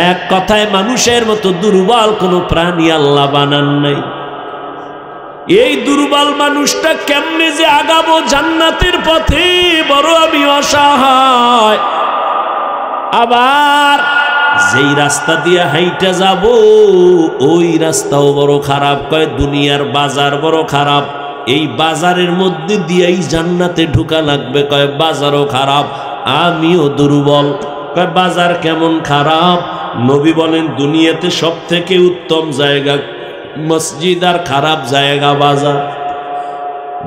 এক কথায় মানুষের মতো দুর্বল কোনো প্রাণী আল্লাহ বানান নাই। এই দুর্বল মানুষটা কেমনে যে আগাবো জান্নাতের পথে, বড় আমি অসহায়। আবার যেই রাস্তা দিয়ে হাইটা যাব ওই রাস্তাও বড় খারাপ। কয় দুনিয়ার বাজার বড় খারাপ, এই বাজারের মধ্যে দিয়েই জান্নাতে ঢুকা লাগবে। কয় বাজারও খারাপ, আমিও দুর্বল। কয় বাজার কেমন খারাপ? নবী বলেন দুনিয়াতে সব থেকে উত্তম জায়গা মসজিদ আর খারাপ জায়গা বাজার।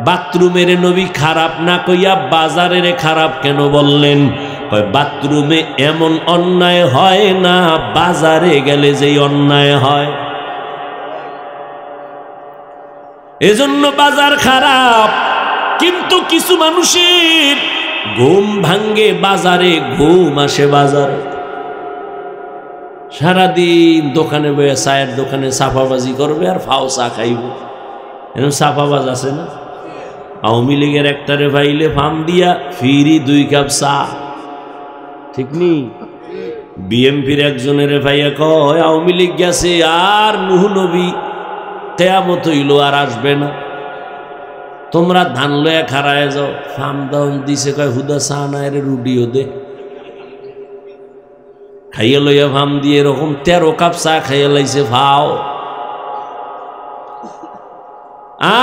বাথরুমের নবী খারাপ না কইয়া বাজারের খারাপ কেন বললেন? কয় বাথরুমে এমন অন্যায় হয় না, বাজারে গেলে যেই অন্যায় হয়। এজন্য বাজার খারাপ। কিন্তু কিছু মানুষের ঘুম ভাঙ্গে বাজারে, ঘুম আসে বাজারে। সারাদিন দোকানে বয়ে চায়ের দোকানে সাফাবাজি করবে আর ফাও চা খাইব। এরকম সাফাবাজ আছে না? আওয়ামী লীগের একটারে ভাইলে ফার্ম দিয়া ফিরি 2 কাপ চা, ঠিক নি? বিএমপির একজনের ভাইয়া কয় আওয়ামী লীগ গেছে আর নূহ নবী কিয়ামত হইল আর আসবে না, তোমরা ধান লয়া খাড়ায় যাও। ফার্ম দাউন দিছে, কয় হুদা চা না এর রুডিও দে। খাইয়া লইয়া ফার্ম দিয়ে এরকম 13 কাপ চা খাইয়া লাইছে ভাও।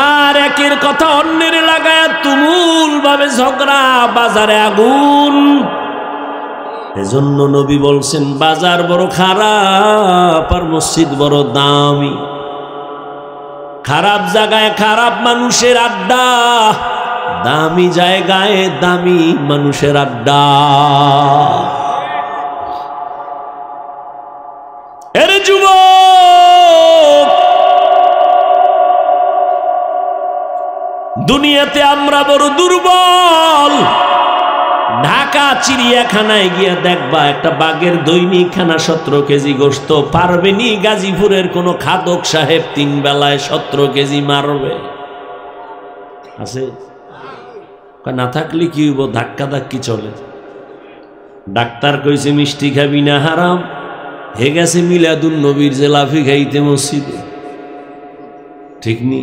আর একের কথা অন্যের লাগায় তুমুল ভাবে ঝগড়া, বাজারে আগুন। এজন্য নবী বলছেন বাজার বড় খারাপ আর মসজিদ বড় দামি। খারাপ জায়গায় খারাপ মানুষের আড্ডা, দামি জায়গায় দামি মানুষের আড্ডা। এর যুবক, দুনিয়াতে আমরা বড় দুর্বল। ঢাকা চিড়িয়াখানায় গিয়া দেখবা একটা বাঘের দৈনিক খানা 17 কেজি গোশত পারবেনি। গাজীপুরের কোন খাদক সাহেব 3 বেলায় 17 কেজি মারবে? আছে না? থাকলে কি হইব? ধাক্কা ধাক্কি চলে। ডাক্তার কইছে মিষ্টি খাবি না, হারাম। হে গেছে মিলাদুন নবীর জেলাফি খাইতে মসজিদে, ঠিক নি?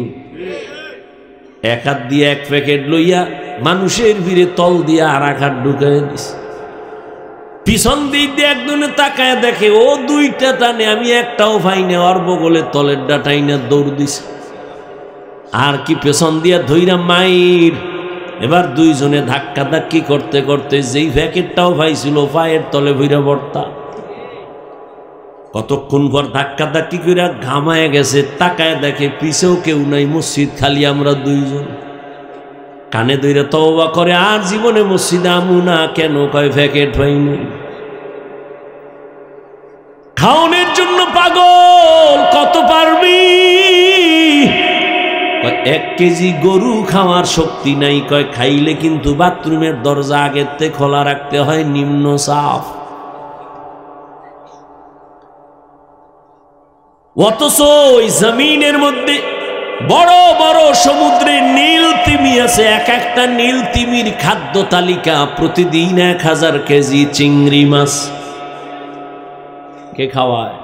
এক হাত দিয়ে 1 প্যাকেট লইয়া মানুষের ভিড়ে তল দিয়ে আর 1 হাত ঢুকাই দিছে। পিছন দিক দিয়ে একজনে তাকায় দেখে ও 2টা টানে, আমি একটাও পাই না। ওর বগলে তলের ডাটাই না দৌড় দিছে। আর কি পেছন দিয়া ধইরা মাইর। এবার 2 জনে ধাক্কা ধাক্কি করতে করতে যেই প্যাকেটটাও পাইছিল পায়ের তলে ভইরা বর্তা। কতক্ষণ পর ধাক্কা ধাক্কি করে ঘামায় গেছে, তাকায় দেখে পিছেও কেউ নাই, মসজিদ খালি, আমরা 2 জন। কানে ধরে তওবা করে আর জীবনে মসজিদে আমু না। কেন? কয় প্যাকেট পাইনি। খাওনের জন্য পাগল। কত পারবি? 1 কেজি গরু খাওয়ার শক্তি নাই। কয় খাইলে কিন্তু বাথরুমের দরজা আগের থেকে খোলা রাখতে হয়, নিম্ন চাপ। অথচ ওই জমিনের মধ্যে বড় বড় সমুদ্রের নীল তিমি আছে। এক একটা নীল তিমির খাদ্য তালিকা প্রতিদিন 1000 কেজি চিংড়ি মাছ। কে খাওয়ায়?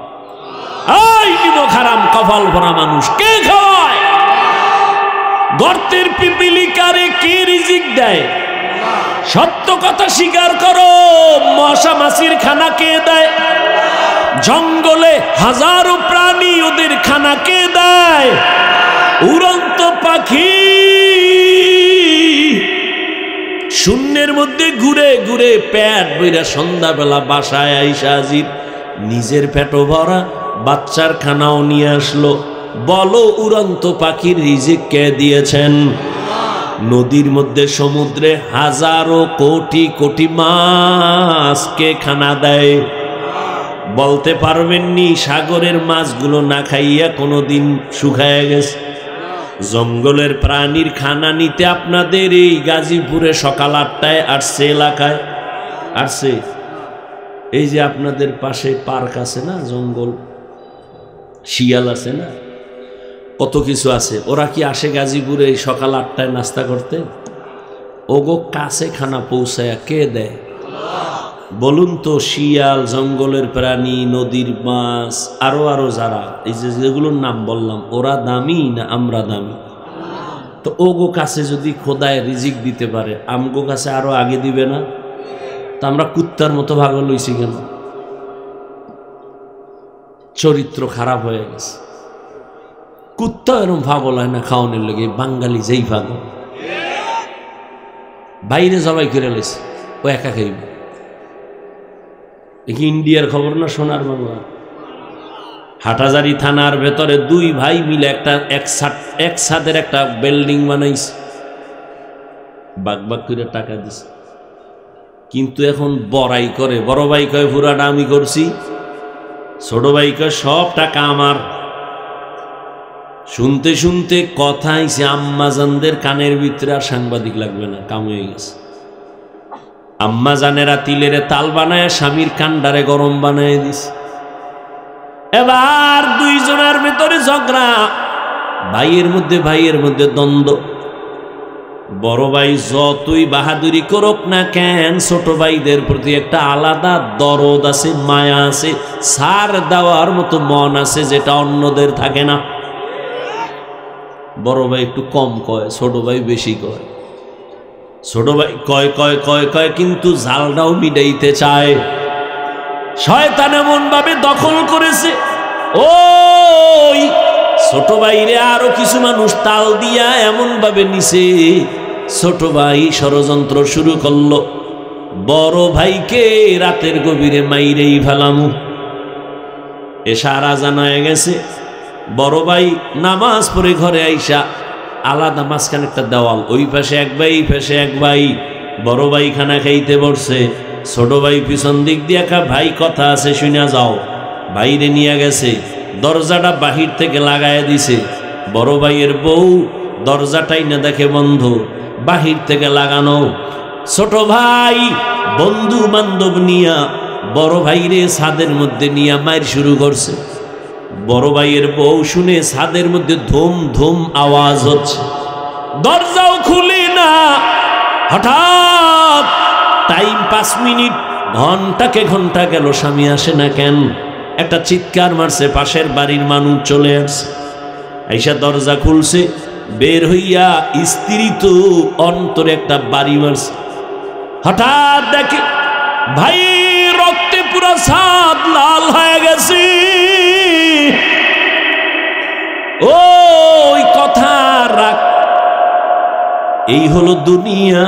এই নিমক হারাম কপাল ভরা মানুষ কে খাওয়ায়? গর্তের পিপিলিকারে কে রিজিক দেয়? সত্য কথা স্বীকার করো। মশা মাছির খানা কে দেয়? জঙ্গলে হাজারো প্রাণী, ওদের খানা কে দেয়? উড়ন্ত পাখি শূন্যের মধ্যে ঘুরে ঘুরে পেট বইরা সন্ধ্যাবেলা বাসায় আইসা হাজির, নিজের পেটও ভরা, বাচ্চার খানাও নিয়ে আসলো। বলো উড়ন্ত পাখির রিজিক কে দিয়েছেন? নদীর মধ্যে সমুদ্রে হাজারো কোটি কোটি মাছ কে খানা দেয়? বলতে পারবেননি সাগরের মাছগুলো না খাইয়া কোনোদিন শুকায় গেছে? জঙ্গলের প্রাণীর খানা নিতে আপনাদের এই গাজীপুরে সকাল 8টায় আসছে, এলাকায় আসছে। এই যে আপনাদের পাশে পার্ক আছে না, জঙ্গল, শিয়াল আছে না, কত কিছু আছে, ওরা কি আসে গাজীপুরে সকাল 8টায় নাস্তা করতে? ওগো কাছে খানা পৌঁছায়া কে দেয় বলুন তো? শিয়াল, জঙ্গলের প্রাণী, নদীর মাছ, আরো আরো যারা এই যেগুলোর নাম বললাম, ওরা দামি না আমরা দামি? তো ওগো কাছে যদি খোদায় রিজিক দিতে পারে, আমগো কাছে আরো আগে দিবে না? তা আমরা কুত্তার মতো পাগল হইছি কেন? চরিত্র খারাপ হয়ে গেছে। কুত্তা এরকম পাগল হয় না খাওয়ানোর লেগে, বাঙালি যেই পাগল, বাইরে জবাই করে লেছে, ও একা খাইবে। ইন্ডিয়ার খবর না, সোনার বাংলা। হাটাজারি থানার ভেতরে 2 ভাই মিলে এক ছাদের একটা বিল্ডিং বানাইছে, বাগ বাগ করে টাকা দিছে। কিন্তু এখন বড়াই করে, বড় ভাই কয় পুরাটা আমি করছি, ছোট ভাই কয় সব টাকা আমার। শুনতে শুনতে কথা আইছে আম্মাজানদের কানের ভিতরে, আর সাংবাদিক লাগবে না, কাম হয়ে গেছে। আম্মাজানেরা তিলেরে তাল বানায় স্বামীর কান্ডারে গরম বানায় দিছে। এবার 2 জনের ভিতরে ঝগড়া, ভাইয়ের মধ্যে দ্বন্দ্ব। বড় ভাই যতই বাহাদুরি করুক না কেন, ছোট ভাইদের প্রতি একটা আলাদা দরদ আছে, মায়া আছে, সার দেওয়ার মতো মন আছে, যেটা অন্যদের থাকে না। বড় ভাই একটু কম কয়, ছোট ভাই বেশি কয়। ছোট ভাই কয় কয় কয় কয় কিন্তু জালটাও মিটাইতে চায়। শয়তান এমন ভাবে দখল করেছে, ওই ছোট ভাইরে আরো কিছু মানুষ তাল দিয়া এমন ভাবে নিছে, ছোট ভাই ষড়যন্ত্র শুরু করলো, বড় ভাইকে রাতের গভীরে মাইরেই ফেলামু। এশার আজান হয়ে গেছে, বড় ভাই নামাজ পড়ে ঘরে আইসা, আলাদা মাঝখানে একটা দেওয়াল, ওই পাশে এক ভাই, এই পাশে এক ভাই। বড় ভাই খানা খাইতে বসছে, ছোট ভাই পিছন দিক দিয়ে ভাই কথা আছে শুনে যাও, বাইরে নিয়ে গেছে, দরজাটা বাহির থেকে লাগায় দিছে। বড় ভাইয়ের বউ দরজাটাই না দেখে বন্ধ, বাহির থেকে লাগানো। ছোট ভাই বন্ধু বান্ধব নিয়া বড় ভাইরে ছাদের মধ্যে নিয়ে মায়ের শুরু করছে। বড় ভাইয়ের বউ শুনে ছাদের মধ্যে ধুম ধুম আওয়াজ হচ্ছে, দরজাও খুলি না। হঠাৎ টাইম 5 মিনিট, ঘন্টাকে ঘন্টা গেল, স্বামী আসে না কেন? একটা চিৎকার মারছে, পাশের বাড়ির মানুষ চলে আসছে, আইসা দরজা খুলছে, বের হইয়া স্ত্রী তো অন্তরে একটা বাড়ি মারছে। হঠাৎ দেখে ভাই রক্তে পুরো ছাদ লাল হয়ে গেছে। ওই কথা রাখ, এই হলো দুনিয়া।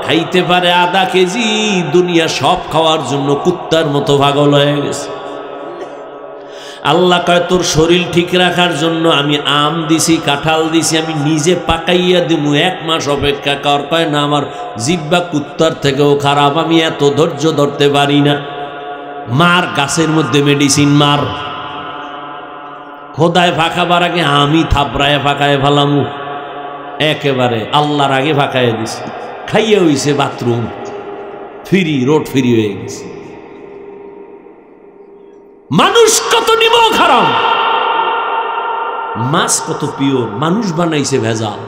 খাইতে পারে আধা কেজি, দুনিয়া সব খাওয়ার জন্য কুত্তার মতো পাগল হয়ে গেছে। আল্লাহ কয় তোর শরীর ঠিক রাখার জন্য আমি আম দিছি, কাঁঠাল দিছি, আমি নিজে পাকাইয়া দিমু, 1 মাস অপেক্ষা কর। কয় না, আমার জিহ্বা কুত্তার থেকেও খারাপ, আমি এত ধৈর্য ধরতে পারি না। মার গাছের মধ্যে মেডিসিন মার, খোদায় ফাঁকাবার আগে আমি থাপড়ায় ফাঁকায় ফেলামু, একেবারে আল্লাহর আগে ফাঁকায় দিছি। খাইয়ে হইছে বাথরুম ফ্রি, রোড ফ্রি হয়ে গেছে। মানুষ কত নিমক হারাম, মাছ কত পিওর, মানুষ বানাইছে ভেজাল।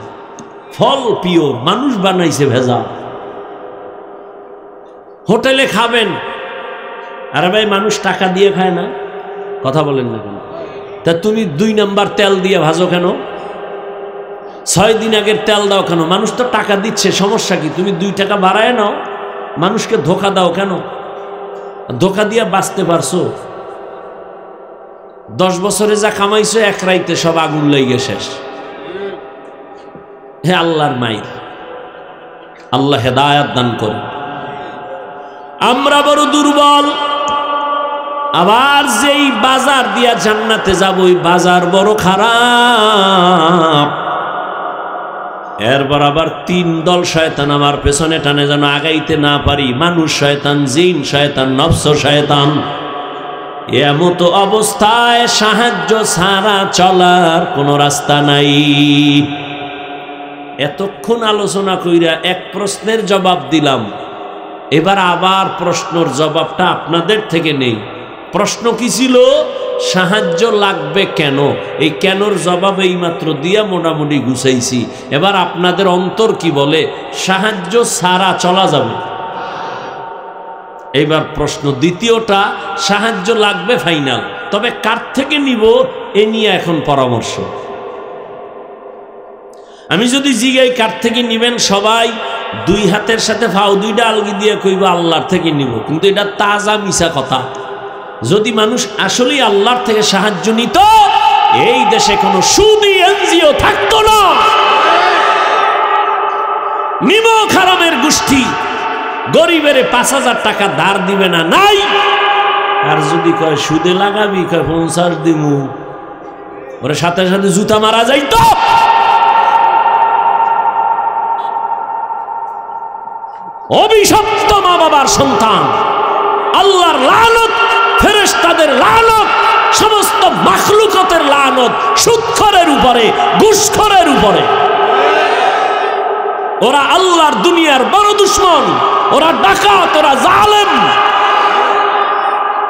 ফল পিওর, মানুষ বানাইছে ভেজাল। হোটেলে খাবেন, আরে ভাই মানুষ টাকা দিয়ে খায় না, কথা বলেন না কেন? তা তুমি 2 নাম্বার তেল দিয়ে ভাজো কেন? 6 দিন আগের তেল দাও কেন? মানুষ তো টাকা দিচ্ছে, সমস্যা কি? তুমি 2 টাকা বাড়ায় নাও, মানুষকে ধোকা দাও কেন? ধোকা দিয়ে বাঁচতে পারছো? 10 বছরে যা কামাইছো 1 রাইতে সব আগুন লেগে শেষ। হে আল্লাহর মাইর, আল্লাহ হেদায়াত দান করে। আমরা বড় দুর্বল, আবার যেই বাজার দিয়া জান্নাতে যাব, ওই বাজার বড় খারাপ। এরপর আবার 3 দল শয়তান আমার পেছনে টানে, যেন আগাইতে না পারি। মানুষ শয়তান, জিন শয়তান, নফস শয়তান। এমতো অবস্থায় সাহায্য ছাড়া চলার কোনো রাস্তা নাই। এতক্ষণ আলোচনা কইরা এক প্রশ্নের জবাব দিলাম, এবার আবার প্রশ্নের জবাবটা আপনাদের থেকে নেই। প্রশ্ন কি ছিল? সাহায্য লাগবে কেন? এই কেনর জবাব এই মাত্র দিয়া মোটামুটি গুছাইছি। এবার আপনাদের অন্তর কি বলে? সাহায্য ছাড়া চলা যাবে। এইবার প্রশ্ন দ্বিতীয়টা, সাহায্য লাগবে ফাইনাল, তবে কার থেকে নিব এ নিয়ে এখন পরামর্শ। আমি যদি জিগাই কার থেকে নিবেন, সবাই দুই হাতের সাথে ফাও দুইটা আলগি দিয়ে কইব আল্লাহর থেকে নিব, কিন্তু এটা তাজা মিছা কথা। যদি মানুষ আসলেই আল্লাহর থেকে সাহায্য নিত, এই দেশে কোনো সুদী এনজিও থাকতো না। নিমক হারামের গোষ্ঠী গরিবের ৫,০০০ টাকা ধার দিবে না, নাই। আর যদি কয় সুদে লাগাবি, কয় ৫০ দিমু, ওর সাথে সাথে জুতা মারা যাইত। অভিশপ্ত মা বাবার সন্তান, আল্লাহর লানত, ফেরেশতাদের লানত, সমস্ত মাখলুকতের লানত সুদখোরের উপরে, ঘুষখোরের উপরে। ওরা আল্লাহর দুনিয়ার বড় দুশ্মন, ওরা ডাকাত, ওরা জালেম।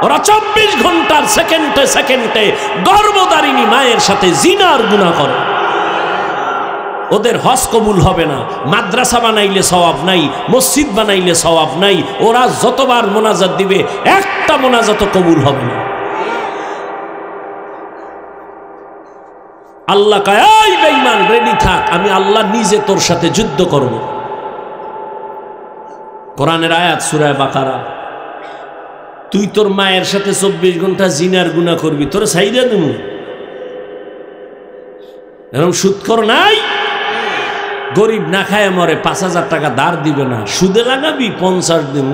ওরা ২৪ ঘন্টার সেকেন্ডে সেকেন্ডে গর্ভধারিণী মায়ের সাথে জিনার গুনাহ করে। ওদের হজ কবুল হবে না, মাদ্রাসা বানাইলে সওয়াব নাই, মসজিদ বানাইলে সওয়াব নাই। ওরা যতবার মোনাজাত দিবে একটা মোনাজাতও কবুল হবে না। আল্লাহ কয়, এই বেঈমান রেডি থাক, আমি আল্লাহ নিজে তোর সাথে যুদ্ধ করব। কোরআনের আয়াত সূরা বাকারা। তুই তোর মায়ের সাথে ২৪ ঘন্টা জিনার গুনাহ করবি, তোর ছাইরা দেব। এরকম সুদখোর নাই? গরিব না খায় মরে, ৫,০০০ টাকা ধার দিবে না, সুদে লাগাবি ৫০ দেব।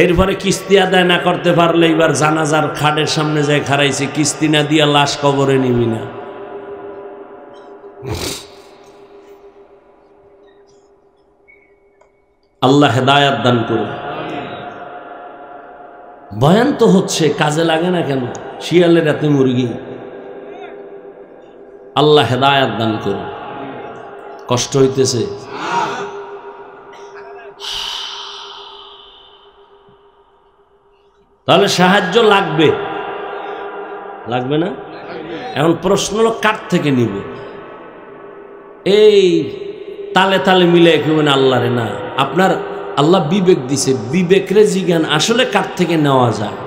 এরপরে কিস্তি আদায় না করতে পারলে এবার জানাজার খাটের সামনে যায় খারাইছে, কিস্তি না দিয়া লাশ কবরে নিবি না। আল্লাহ হেদায়াত দান করুন। বয়ান তো হচ্ছে, কাজে লাগে না কেন? শিয়ালের রাতে মুরগি। আল্লাহ হেদায়াত দান করুন। কষ্ট হইতেছে? তাহলে সাহায্য লাগবে, লাগবে না? এখন প্রশ্ন হলো কার থেকে নিব? এই তালে তালে মিলে কেমন আল্লাহরে না, আপনার আল্লাহ বিবেক দিছে, বিবেকরে জিজ্ঞান আসলে কার থেকে নেওয়া যায়।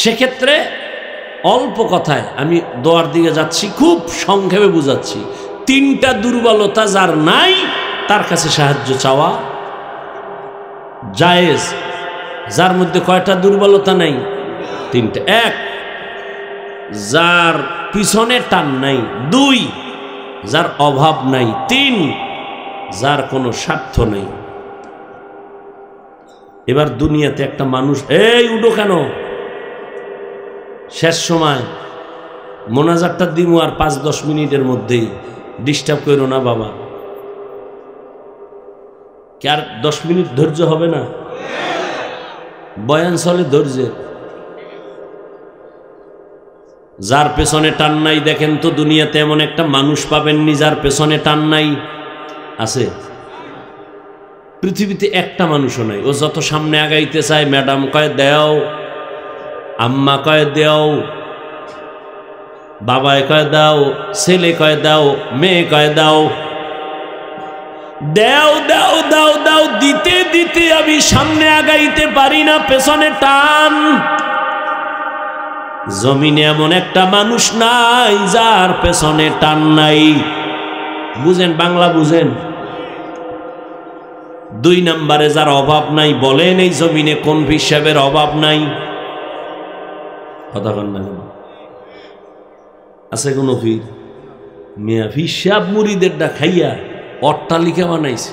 সেক্ষেত্রে অল্প কথায় আমি দোয়ার দিকে যাচ্ছি, খুব সংক্ষেপে বুঝাচ্ছি। ৩টা দুর্বলতা যার নাই তার কাছে সাহায্য চাওয়া জায়েজ। যার মধ্যে কয়টা দুর্বলতা নাই? ৩টা। ১, যার পিছনে টান নাই। ২, যার অভাব নাই। ৩, যার কোনো স্বার্থ নেই। এবার দুনিয়াতে একটা মানুষ, এই উঠো কেন, শেষ সময় মোনাজাতটা দিমু আর ৫-১০ মিনিটের মধ্যেই, ডিস্টার্ব করো না বাবা। কি আর ১০ মিনিট ধৈর্য হবে না? বয়ান চলে ধৈর্যের। যার পেছনে টান নাই, দেখেন তো দুনিয়াতে এমন একটা মানুষ পাবেননি যার পেছনে টান নাই? আছে? পৃথিবীতে একটা মানুষও নাই। ও যত সামনে আগাইতে চায়, ম্যাডাম কয় দেও, আম্মা কয় দেও, বাবায় কয় দাও, ছেলে কয় দাও, মেয়ে কয় দাও, দেও দাও দাও দাও, দিতে দিতে আমি সামনে আগাইতে পারি না, পেছনে টান। জমিনে এমন একটা মানুষ নাই যার পেছনে টান নাই। বুঝেন, বাংলা বুঝেন? ২ নম্বরে যার অভাব নাই, বলেন এই জমিনে কোন হিসাবের অভাব নাই? কথা বল না। আছে কোন ফির? মিয়া হিসাব মুরিদেরটা খাইয়া অট্টালিকা বানাইছে,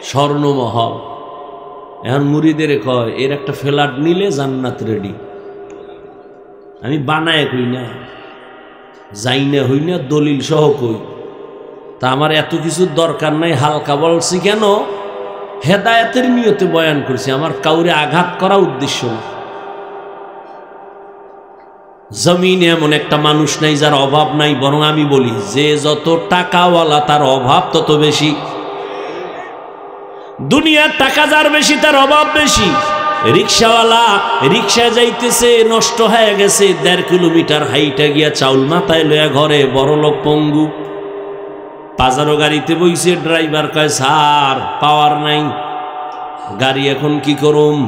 স্বর্ণমহল। এখন মুরিদের কয় এর একটা ফ্ল্যাট নিলে জান্নাত রেডি। আমি বানায় কই না, যাই না হই না, দলিল সহ কই। তা আমার এত কিছুর দরকার নাই, হালকা বলছি কেন? হেদায়েতের নিয়তে বয়ান করছি, আমার কাউরে আঘাত করা উদ্দেশ্য না। জমিনে এমন একটা মানুষ নাই যার অভাব নাই, বরং আমি বলি যে যত টাকাওয়ালা তার অভাব তত বেশি। দুনিয়ার টাকা যার বেশি তার অভাব বেশি। রিক্সাওয়ালা রিক্সা যাইতেছে, নষ্ট হয়ে গেছে, 1.5 কিলোমিটার হাইটা গিয়া চাউল মাথায় লয়া ঘরে, বড়লোক পঙ্গু। পাজারো গাড়িতে বইছে, ড্রাইভার কয় স্যার পাওয়ার নাই, গাড়ি এখন কি করুম,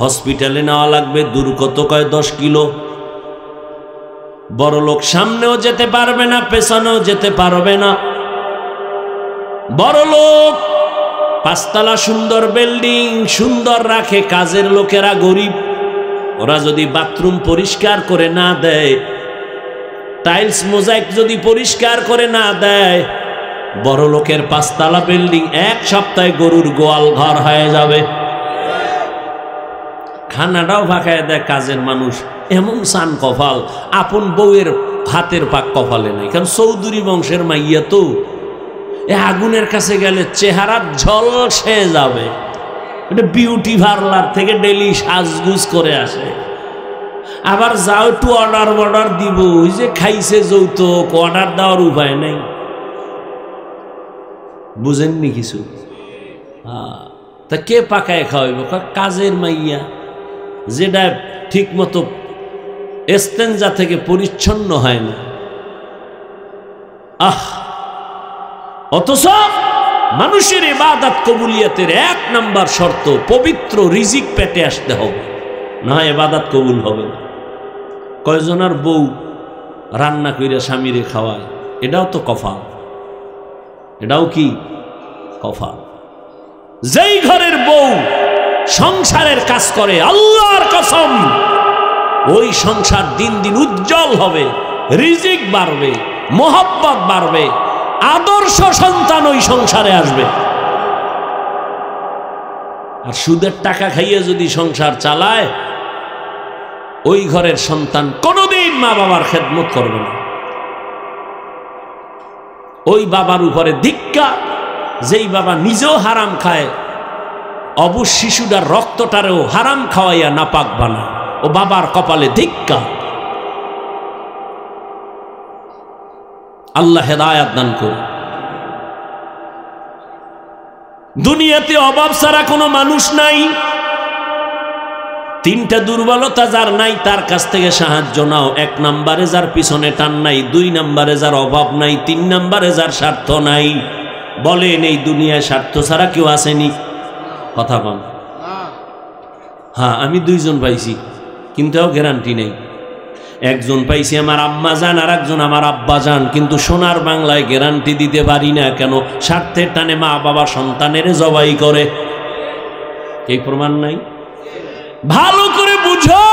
হসপিটালে নেওয়া লাগবে। দূর কত? কয় 10 কিলো। বড়লোক সামনেও যেতে পারবে না, পেছনেও যেতে পারবে না। বড়লোক 5 তলা সুন্দর বিল্ডিং, সুন্দর রাখে, কাজের লোকেরা গরিব। ওরা যদি বাথরুম পরিষ্কার করে না দেয়, টাইলস মোজাইক যদি পরিষ্কার করে না দেয়, বড় লোকের 5 তলা বিল্ডিং 1 সপ্তাহে গরুর গোয়াল ঘর হয়ে যাবে। খানাটাও ভাখায় দেয় কাজের মানুষ। এমন সান কপাল, আপন বউয়ের হাতের পাক কপালে নাই। কারণ চৌধুরী বংশের মাইয়া তো, এ আগুনের কাছে গেলে চেহারা ঝলসে যাবে। এটা বিউটি পার্লার থেকে ডেলি সাজগুজ করে আসে। আবার যাও একটু অর্ডার দিব, ওই যে খাইছে যৌতুক, অর্ডার দেওয়ার উপায় নেই। বুঝেননি কিছু? তা কে পাকায় খাওয়াইব? কাজের মাইয়া, যেটা ঠিক মতো এস্তেঞ্জা থেকে পরিচ্ছন্ন হয় না। অথচ মানুষের ইবাদত কবুলিয়তের 1 নাম্বার শর্ত পবিত্র রিজিক পেটে আসতে হবে, না হয় ইবাদত কবুল হবে না। কয়জনের বউ রান্না কইরা স্বামীরে খাওয়ায়, এটাও তো কফাল। এটাও কি কফাল? যেই ঘরের বউ সংসারের কাজ করে, আল্লাহর কসম, ওই সংসার দিন দিন উজ্জ্বল হবে, রিজিক বাড়বে, মোহাব্বত বাড়বে, আদর্শ সন্তান ওই সংসারে আসবে। আর সুদের টাকা খাইয়ে যদি সংসার চালায়, ওই ঘরের সন্তান কোনোদিন মা বাবার খেদমত করবে না। ওই বাবার উপরে ধিক্কার, যেই বাবা নিজেও হারাম খায়, অবুজ শিশুটার রক্তটারেও হারাম খাওয়াইয়া নাপাক বানায়, ও বাবার কপালে ধিক্কার। আল্লাহ হেদায়াত দান করুন। দুনিয়াতে অভাব ছাড়া কোনো মানুষ নাই। 3টা দুর্বলতা যার নাই, তার কাছ থেকে সাহায্য নাও। 1 নম্বরে যার পিছনে টান নাই, 2 নম্বরে যার অভাব নাই, 3 নম্বরে যার স্বার্থ নাই। বলেন এই দুনিয়ায় স্বার্থ ছাড়া কেউ আসেনি? কথা বল। হ্যাঁ, আমি 2 জন পাইছি, কিন্তু গ্যারান্টি নেই। একজন পাইছি আমার আম্মা জান, আর একজন আমার আব্বা জান, কিন্তু সোনার বাংলায় গ্যারান্টি দিতে পারি না। কেন? স্বার্থের টানে মা বাবা সন্তানের জবাই করে। এই প্রমাণ নাই? ভালো করে বুঝো।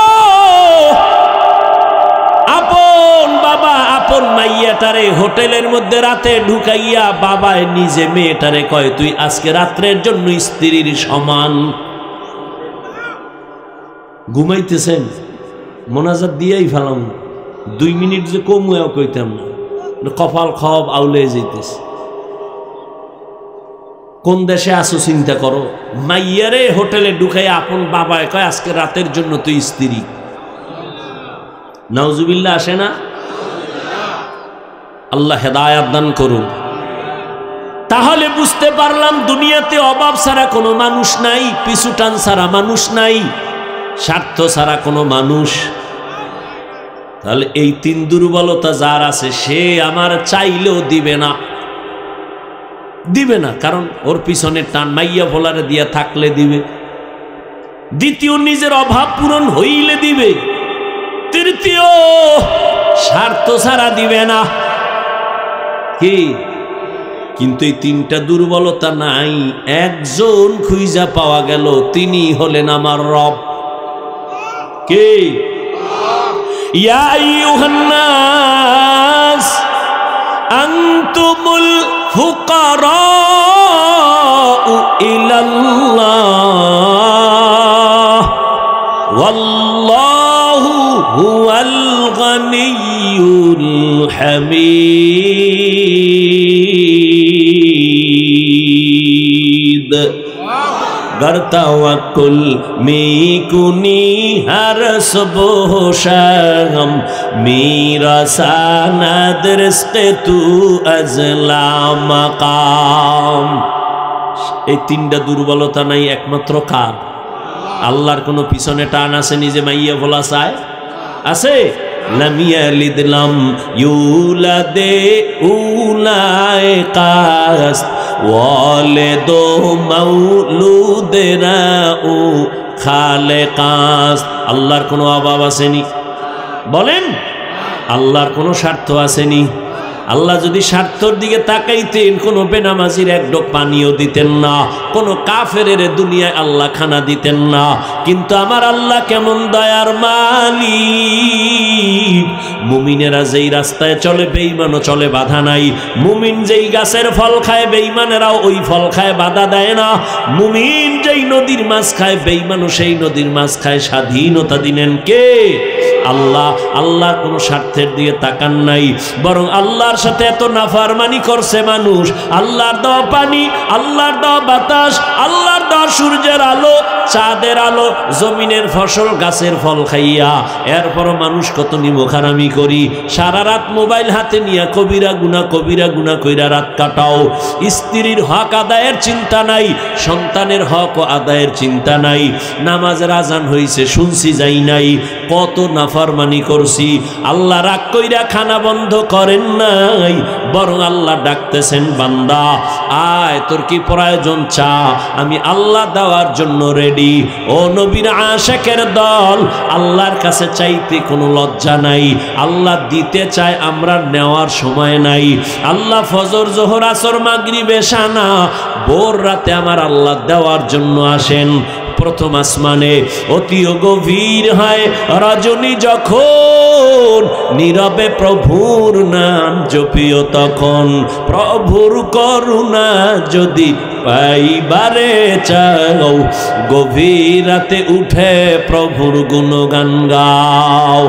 আপন বাবা আপন মাইয়াটারে হোটেলের মধ্যে রাতে ঢুকাইয়া বাবায় নিজে মেয়েটারে কয়, তুই আজকে রাত্রের জন্য স্ত্রীর সমান। ঘুমাইতেছেন, মোনাজাত দিয়েই ফেলাম, 2 মিনিট যে কমুয়াও কইতাম না, কপাল খব আউলে যেতেছে। কোন দেশে আসো চিন্তা করো। মাইয়ারে হোটেলে ঢুকাই আপন বাবায় কয় আজকে রাতের জন্য তুই স্ত্রী। নাউজুবিল্লাহ আসে না? আল্লাহ হেদায়াত দান করুন। তাহলে বুঝতে পারলাম দুনিয়াতে অভাব ছাড়া কোনো মানুষ নাই, পিছু টান ছাড়া মানুষ নাই, স্বার্থ ছাড়া কোনো মানুষ। তাহলে এই 3 দুর্বলতা যার আছে, সে আমার চাইলেও দিবে না, দিবে না। কারণ ওর পিছনে টান, মাইয়া ভোলারে দিয়া থাকলে দিবে। দ্বিতীয়, নিজের অভাব পূরণ হইলে দিবে। তৃতীয়, স্বার্থ ছাড়া দিবে না। কি? কিন্তু এই 3টা দুর্বলতা নাই, একজন খুঁজা পাওয়া গেল, তিনি হলেন আমার রব। কে? ইয়া আইয়ুহান নাস আনতুমুল ফুকারাউ ইলাল্লাহ ওয়াল্লাহু হুয়াল গানিয়্যুল হামিদ। गर तवक्कुल में कुनी हर सुबह शाम मेरा सानद रिज़्क़ तू अज़ला मकाम। এই তিনটা দুর্বলতা নাই একমাত্র কার? আল্লাহর কোনো পিছনে টান আছে নিজে মাইয়া বলা চায়? আছে? লাম ইয়ালিদ লাম ইউলাদে উলায়ে কাস ওয়ালিদু মাউলুদেরা উ খালেকাস। আল্লাহর কোনো অভাব আসেনি? বলেন, আল্লাহর কোনো স্বার্থ আসেনি? আল্লাহ যদি স্বার্থর দিকে তাকাইতেন কোনো বেনামাজির এক ডোক পানিও দিতেন না, কোনো কাফেরের দুনিয়ায় আল্লাহ খানা দিতেন না। কিন্তু আমার আল্লাহ কেমন দয়ার মালিক! মুমিনেরা যেই রাস্তায় চলে বেঈমানও চলে, বাধা নাই। মুমিন যেই গাছের ফল খায় বেঈমানেরাও ওই ফল খায়, বাধা দেয় না। মুমিন যেই নদীর মাছ খায় বেঈমানও সেই নদীর মাছ খায়। স্বাধীনতা দিলেন কে? আল্লাহ। আল্লাহর কোনো স্বার্থের দিকে তাকান নাই, বরং আল্লাহর সাথে এত নাফরমানি করছে মানুষ। আল্লাহর দেওয়া পানি, আল্লাহর দেওয়া বাতাস, আল্লাহর দেওয়া সূর্যের আলো, চাঁদের আলো, জমিনের ফসল, গাছের ফল খাইয়া এরপরও মানুষ কত নিমখারামি করি। সারা রাত মোবাইল হাতে নিয়ে কবিরা গুনাহ কইরা রাত কাটাও। স্ত্রীর হক আদায়ের চিন্তা নাই, সন্তানের হক আদায়ের চিন্তা নাই। নামাজের আজান হইছে শুনছি যাই নাই, কত নাফরমানি করছি। আল্লাহ রাগ কইরা খানা বন্ধ করেন নাই, বরং আল্লাহ ডাকতেছেন, বান্দা আয়, তোর কি প্রয়োজন চা, আমি আল্লাহ দেওয়ার জন্য রেডি। ও নবীর আশিকের দল, আল্লাহর কাছে চাইতে কোনো লজ্জা নাই, আল্লাহ দিতে চায়, আমরা নেওয়ার সময় নাই। আল্লাহ ফজর, জোহর, আসর, মাগরিব, এশা না, ভোর রাতে আমার আল্লাহ দেওয়ার জন্য আসেন। প্রথম আসমানে অতি গভীর হয় রজনী, যখন নীরবে প্রভুর নাম জপিও, তখন প্রভুর করুণা যদি পাইবারে চাও, গভীর রাতে উঠে প্রভুর গুণগান গাও।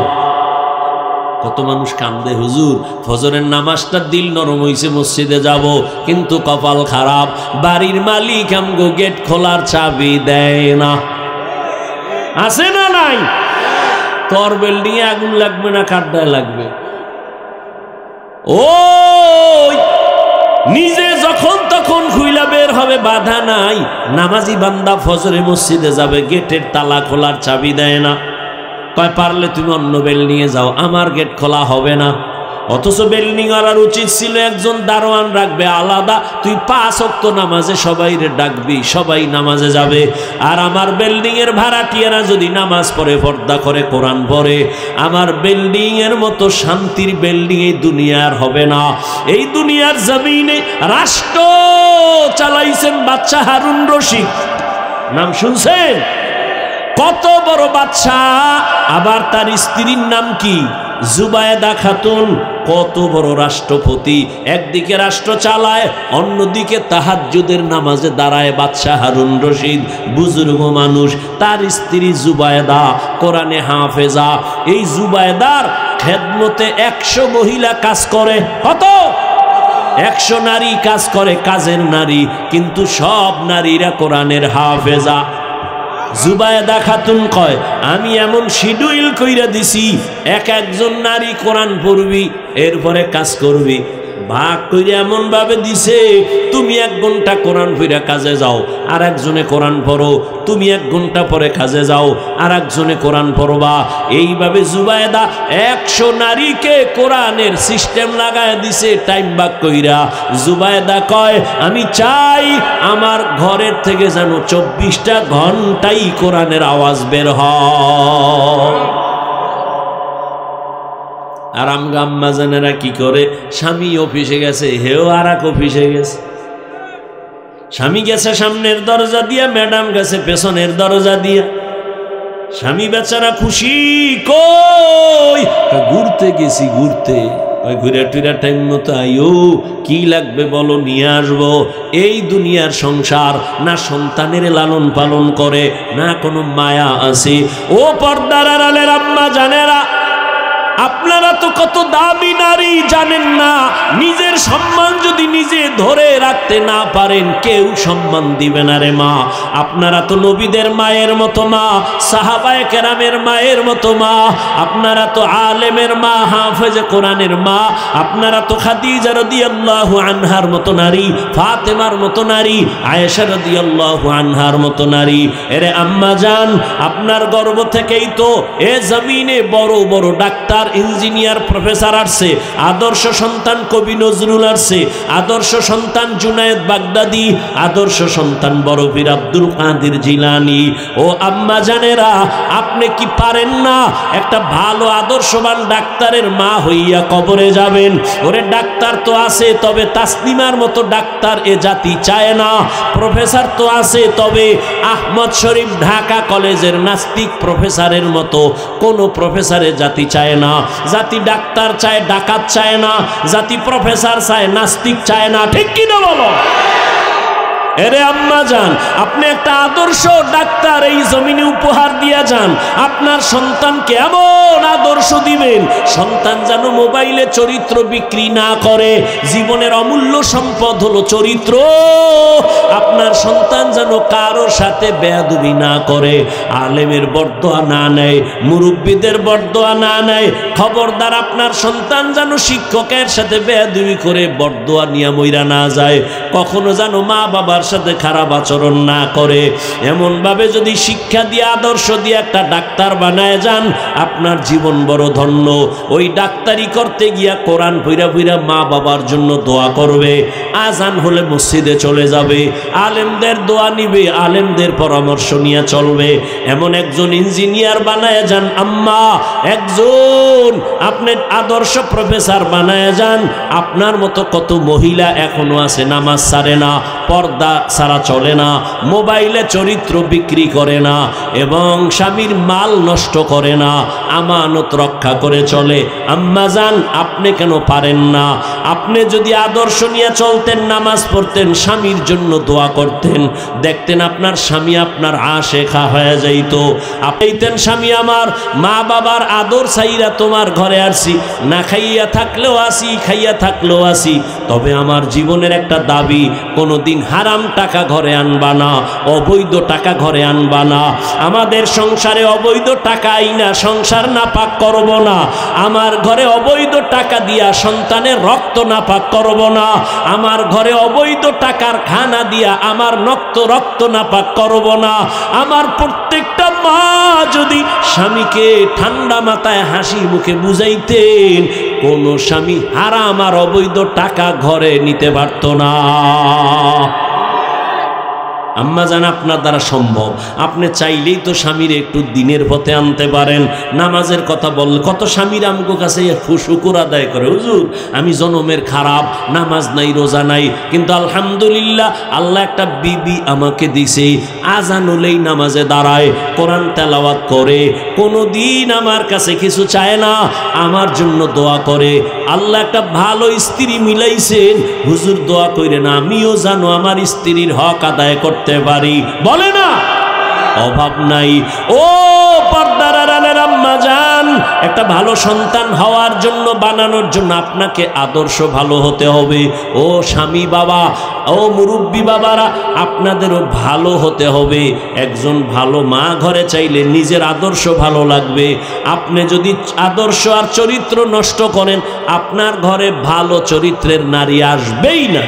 কত মানুষ কান্দে, হুজুর ফজরের নামাজটা দিল নরম হইছে, মসজিদে যাব, কিন্তু কপাল খারাপ, বাড়ির মালিক আমগো গেট খোলার চাবি দেয় না। আছে না নাই? তোর বিল্ডিং এ আগুন লাগবে না কাঠটায় লাগবে? ওই নিজে যখন তখন খুইলা বের হবে, বাধা নাই। নামাজি বান্দা ফজরে মসজিদে যাবে, গেটের তালা খোলার চাবি দেয় না। কয় পারলে তুমি অন্য বিল্ডিং এ যাও, আমার গেট খোলা হবে না। অথচ বিল্ডিং ওয়ালার উচিত ছিল একজন দারোয়ান রাখবে আলাদা, তুই 5 ওয়াক্ত নামাজে সবাই রে ডাকবি, সবাই নামাজে যাবে। আর আমার বিল্ডিং এর ভাড়াটিয়ারা যদি নামাজ পড়ে, পর্দা করে, কোরআন পড়ে, আমার বিল্ডিং এর মতো শান্তির বিল্ডিং এই দুনিয়ার হবে না। এই দুনিয়ার জমিনে রাষ্ট্র চালাইছেন বাদশা হারুন রশিদ, নাম শুনছেন? কত বড় বাদশা, আবার তার স্ত্রীর নাম কি? জুবায়েদা খাতুন। কত বড় রাষ্ট্রপতি, একদিকে রাষ্ট্র চালায়, অন্যদিকে তাহাজ্জুদের নামাজে দাঁড়ায় বাদশা হারুন রশিদ, বুজুর্গ মানুষ। তার স্ত্রী জুবায়েদা কোরআনে হাফেজা। এই জুবায়েদার খেদমতে 100 মহিলা কাজ করে। কত? 100 নারী কাজ করে, কাজের নারী, কিন্তু সব নারীরা কোরআনের হাফেজা। জুবায়েদা খাতুন কয়, আমি এমন শিডিউল কইরা দিছি, একজন নারী কোরআন পড়বি, এরপরে কাজ করবি। ভাগ কইরা এমন ভাবে দিছে, তুমি 1 ঘন্টা কোরআন পড়া কাজে যাও, আর একজনে কোরআন পড়ো, তুমি 1 ঘন্টা পরে কাজে যাও, আর একজনে কোরআন পড়বা। এইভাবে জুবায়েদা 100 নারীকে কোরআনের সিস্টেম লাগায় দিছে, টাইম ভাগ কইরা। জুবায়েদা কয়, আমি চাই আমার ঘরের থেকে যেন 24টা ঘন্টাই কোরআনের আওয়াজ বের হয়। আর আম্মা জানেরা কি করে? স্বামী অফিসে গেছে, হেও আর এক অফিসে গেছে। স্বামী গেছে সামনের দরজা দিয়া, ম্যাডাম গেছে পেছনের দরজা দিয়া। স্বামী বেচারা খুশি, কই ঘুরতে গেছি, ঘুরতে। ঘুরে টুরা টাইম মতো আইও, কি লাগবে বলো, নিয়ে আসবো। এই দুনিয়ার সংসার না সন্তানের লালন পালন করে, না কোনো মায়া আছে। ও পর্দার আড়ালের আম্মা জানেরা, আপনারা তো কত দামি নারী জানেন না। নিজের সম্মান যদি নিজে ধরে রাখতে না পারেন কেউ সম্মান দিবে না রে মা। আপনারা তো নবীদের মায়ের মতো মা, সাহাবায়ে কেরামের মায়ের মতো মা, আপনারা তো আলেমের মা, হাফেজে কোরআনের মা, আপনারা তো খাদিজা রাদিয়াল্লাহু আনহার মতো নারী, ফাতেমার মতো নারী, আয়েশা রাদিয়াল্লাহু আনহার মতো নারী। এরে আম্মা জান, আপনার গর্ভ থেকেই তো এ জমিনে বড় বড় ডাক্তার, ইঞ্জিনিয়ার, প্রফেসর আসছে। আদর্শ সন্তান কবি নজরুল আসছে, আদর্শ সন্তান জুনায়েদ বাগদাদি, আদর্শ সন্তান বড় পীর আব্দুল কাদের জিলানী। ও আম্মা জানেরা, আপনি কি পারেন না একটা ভালো আদর্শবান ডাক্তারের মা হইয়া কবরে যাবেন? ওরে ডাক্তার তো আছে, তবে তাসলিমার মতো ডাক্তার এ জাতি চায় না। প্রফেসর তো আছে, তবে আহমদ শরীফ ঢাকা কলেজের নাস্তিক প্রফেসরের মতো কোনো প্রফেসরের জাতি চায় না। জাতি ডাক্তার চায়, ডাকাত চায় না। জাতি প্রফেসর চায়, নাস্তিক চায় না। ঠিক কি না বলো? এরে আম্মা জান, আপনি একটা আদর্শ ডাক্তার এই জমিনে উপহার দিয়া যান। আপনার সন্তানকে এমন আদর্শ দিবেন, সন্তান যেন মোবাইলে চরিত্র বিক্রি না করে। জীবনের অমূল্য সম্পদ হলো চরিত্র। আপনার সন্তান যেন কারোর সাথে বেয়াদবি না করে, আলেমের বরদোয়া না নেয়, মুরব্বীদের বরদোয়া না নেয়। খবরদার, আপনার সন্তান যেন শিক্ষকের সাথে বেয়াদবি করে বরদোয়া নিয়ে মইরা না যায়। কখনো যেন মা বাবার সাথে খারাপ আচরণ না করে। এমন ভাবে যদি শিক্ষা দিয়ে, আদর্শ দিয়ে একটা ডাক্তার বানায় যান, আপনার জীবন বড় ধন্য। ওই ডাক্তারি করতে গিয়া কোরআন পইরা পইরা মা বাবার জন্য দোয়া করবে। আজান হলে মসজিদে চলে যাবে, আলেমদের দোয়া নিবে, আলেমদের পরামর্শ নিয়ে চলবে। এমন একজন ইঞ্জিনিয়ার বানায় যান আম্মা, একজন আপনি আদর্শ প্রফেসর বানায় যান। আপনার মতো কত মহিলা এখনো আছে নামাজ ছাড়ে না, পর্দা ছাড়া চলে না, মোবাইলে চরিত্র বিক্রি করে না, এবং স্বামীর মাল নষ্ট করে না, আমানত রক্ষা করে চলে। আম্মা জান, আপনি কেন পারেন না? আপনি যদি আদর্শ নিয়ে চলতেন, নামাজ পড়তেন, স্বামীর জন্য দোয়া করতেন, দেখতেন আপনার স্বামী আপনার আশেখা হয়ে যাইত। আপনিতেন, স্বামী আমার, মা বাবার আদর চাইরা তোমার ঘরে আসি, না খাইয়া থাকলেও আসি, খাইয়া থাকলেও আসি, তবে আমার জীবনের একটা দাবি, কোনোদিন হারাম টাকা ঘরে আনবা না, অবৈধ টাকা ঘরে আনবা না। আমাদের সংসারে অবৈধ টাকা আইনা সংসার নাপাক করব না। আমার ঘরে অবৈধ টাকা দিয়া সন্তানের রক্ত নাপাক করব না। আমার ঘরে অবৈধ টাকার খানা দিয়া আমার রক্ত নাপাক করব না। আমার প্রত্যেকটা মা যদি স্বামীকে ঠান্ডা মাথায় হাসি মুখে বুঝাইতেন, কোন স্বামী হারাম আর অবৈধ টাকা ঘরে নিতে পারত না। আম্মা জান, আপনার দ্বারা সম্ভব। আপনি চাইলেই তো স্বামীর একটু দিনের পথে আনতে পারেন। নামাজের কথা বললে কত স্বামীর আমগো কাছে শুকর আদায় করে, হুজুর আমি জনমের খারাপ, নামাজ নাই, রোজা নাই, কিন্তু আলহামদুলিল্লাহ আল্লাহ একটা বিবি আমাকে দিছে। আজান হলেই নামাজে দাঁড়ায়, কোরআন তেলাওয়াত করে, কোনো দিন আমার কাছে কিছু চায় না, আমার জন্য দোয়া করে। আল্লাহ একটা ভালো স্ত্রী মিলাইছেন, হুজুর দোয়া কইরেন আমিও জানো আমার স্ত্রীর হক আদায় করতে পারি, বলে না? অভাব নাই। ও পর্দার আড়ালের আম্মা জান, একটা ভালো সন্তান হওয়ার জন্য, বানানোর জন্য আপনাকে আদর্শ ভালো হতে হবে। ও স্বামী বাবা, ও মুরব্বী বাবারা, আপনাদেরও ভালো হতে হবে। একজন ভালো মা ঘরে চাইলে নিজের আদর্শ ভালো লাগবে। আপনি যদি আদর্শ আর চরিত্র নষ্ট করেন, আপনার ঘরে ভালো চরিত্রের নারী আসবেই না।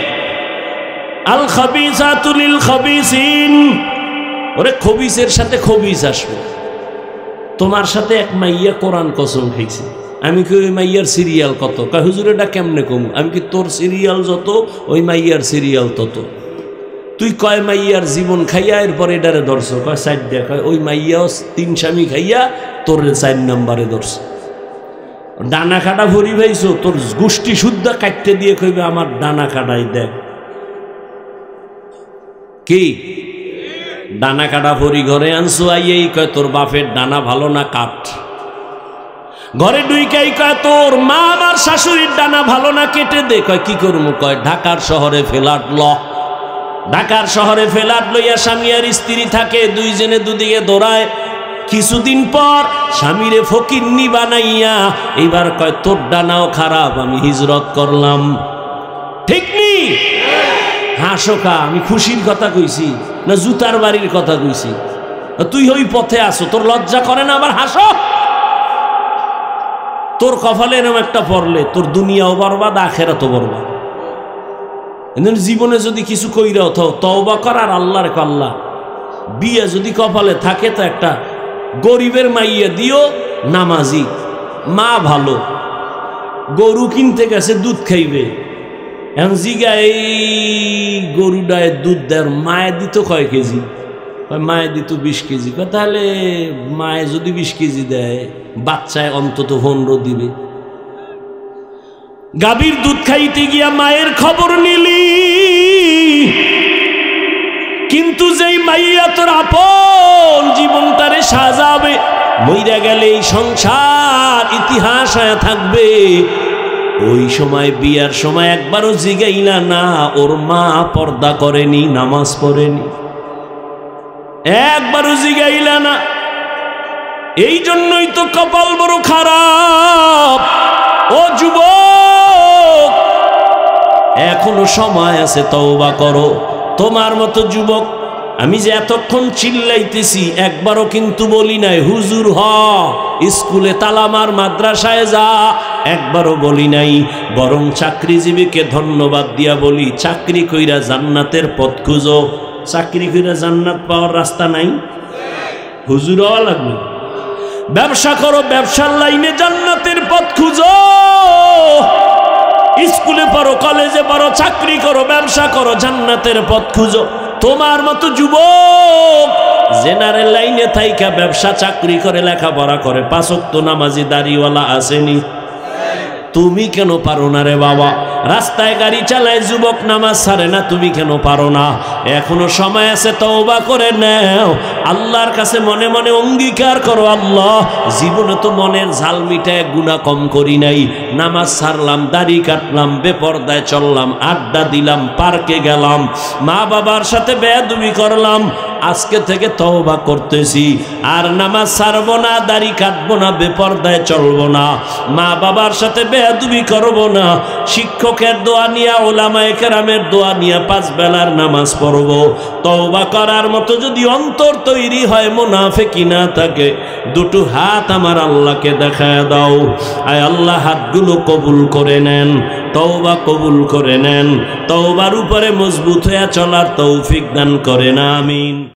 আল খাবিসাতু লিল খাবিসিন, ওরে খবিসের সাথে খবিস আসবে। তোমার সাথে এক মাইয়া কোরআন কসম খাইছে। আমি কি ওই মাইয়ার সিরিয়াল কত? কয় হুজুর এটা কেমনে কম? আমি কি তোর সিরিয়াল যত ওই মাইয়ার সিরিয়াল তত। তুই কয় মাইয়ার জীবন খাইয়া এরপরে এটারে ধরছো? কয় 4 দেখা। কয় ওই মাইয়াও 3 স্বামী খাইয়া তোর 4 নম্বরে ধরছো। ডানা কাটা ভরি ভাইছো, তোর গোষ্ঠী শুদ্ধ কাটতে দিয়ে কইবে আমার ডানা কাটাই দেখ। কি ডানা কাটা ভরি ঘরে আনছো, আইয়েই কয় তোর বাপের ডানা ভালো না কাট। ঘরে ডুইকাই কয় তোর মা আমার শাশুড়ির ডানা ভালো না কেটে দে। কয় কি করবো? কয় ঢাকার শহরে ফ্ল্যাট ল। ঢাকার শহরে ফ্ল্যাট লইয়া স্বামী আর স্ত্রী থাকে, দুইজনে দুদিকে দৌড়ায়। কিছুদিন পর স্বামীরে ফকিন্নি বানাইয়া এবার কয় তোর ডানাও খারাপ, আমি হিজরত করলাম। ঠিক নি? হাসো কা? আমি খুশির কথা কইছি না জুতার বাড়ির কথা কইছি? তুই ওই পথে আসো, তোর লজ্জা করে না আবার হাসো? তোর কপালে এরকম একটা পড়লে তোর দুনিয়াও বরবাদ, আখেরাতও বরবাদ। জীবনে যদি কিছু কইরা তওবা কর আর আল্লাহর আল্লাহ, বিয়ে যদি কপালে থাকে তো একটা গরিবের মাইয়া দিও, নামাজি মা, ভালো গরু কিনতে গেছে দুধ খাইবে, এখন জিগা এই গরুটায় দুধ দেয়, মায়ে দিত কয় কেজি? মায়ে দিত 20 কেজি। তাহলে মায়ে যদি 20 কেজি দেয়, বাচ্চায় অন্তত 15 দিবে। গাভীর দুধ খাইতে গিয়া মায়ের খবর নিলি, কিন্তু যেই মাইয়া তোর আপন জীবনটারে সাজাবে, মইরা গেলে এই সংসার ইতিহাস হয়ে থাকবে। ওই সময় বিয়ার সময় একবারও জিগাইলা না ওর মা পর্দা করেনি, নামাজ পড়েনি, একবারও জিগাইলা না। এই জন্যই তো কপাল বড় খারাপ। ও যুবক, এখনো সময় আছে, তওবা করো। তোমার মতো যুবক আমি যে এতক্ষণ চিল্লাইতেছি, একবারও কিন্তু বলি নাই হুজুর হ, স্কুলে তালামার, মাদ্রাসায় যা, একবারও বলি নাই। বরং চাকরিজীবীকে ধন্যবাদ দিয়া বলি, চাকরি কইরা জান্নাতের পথ খুঁজো। চাকরি কইরা জান্নাত পাওয়ার রাস্তা নাই, হুজুর হওয়া লাগবে। ব্যবসা করো, ব্যবসার লাইনে জান্নাতের পথ খুঁজো। স্কুলে পড়ো, কলেজে পড়ো, চাকরি করো, ব্যবসা করো, জান্নাতের পথ খুঁজো। তোমার মতো যুবক জেনারেল লাইনে থাইকা ব্যবসা চাকরি করে, লেখাপড়া করে, 5 ওয়াক্ত নামাজি দাড়িওয়ালা আসেনি, তুমি কেন পারো না রে বাবা? রাস্তায় গাড়ি চালায় যুবক, নামাজ ছাড়ে না, তুমি কেন পারো না? এখনো সময় আছে, তওবা করে নাও। আল্লাহর কাছে মনে মনে অঙ্গীকার করো, আল্লাহ জীবনে তো মনের ঝাল মিটায় গুনাহ কম করি নাই, নামাজ ছাড়লাম, দাড়ি কাটলাম, বেপরদায় চললাম, আড্ডা দিলাম, পার্কে গেলাম, মা বাবার সাথে বেয়াদবি করলাম। আজকে থেকে তওবা করতেছি, আর নামাজ ছাড়বো না, দাড়ি কাটবো না, বেপরদায় চলবো না, মা বাবার সাথে বেয়াদবি করবো না, শিক্ষকের দোয়া নিয়া, ওলামায়ে কেরামের দোয়া নিয়া 5 বেলার নামাজ পড়বো। তওবা করার মতো যদি অন্তর তৈরি হয়, মুনাফিকি না থাকে, দুটো হাত আমার আল্লাহকে দেখায় দাও। আয় আল্লাহ, হাতগুলো কবুল করে নেন, তওবা কবুল করে নেন, তওবার উপরে মজবুত হয়ে চলার তৌফিক দান করেন, আমিন।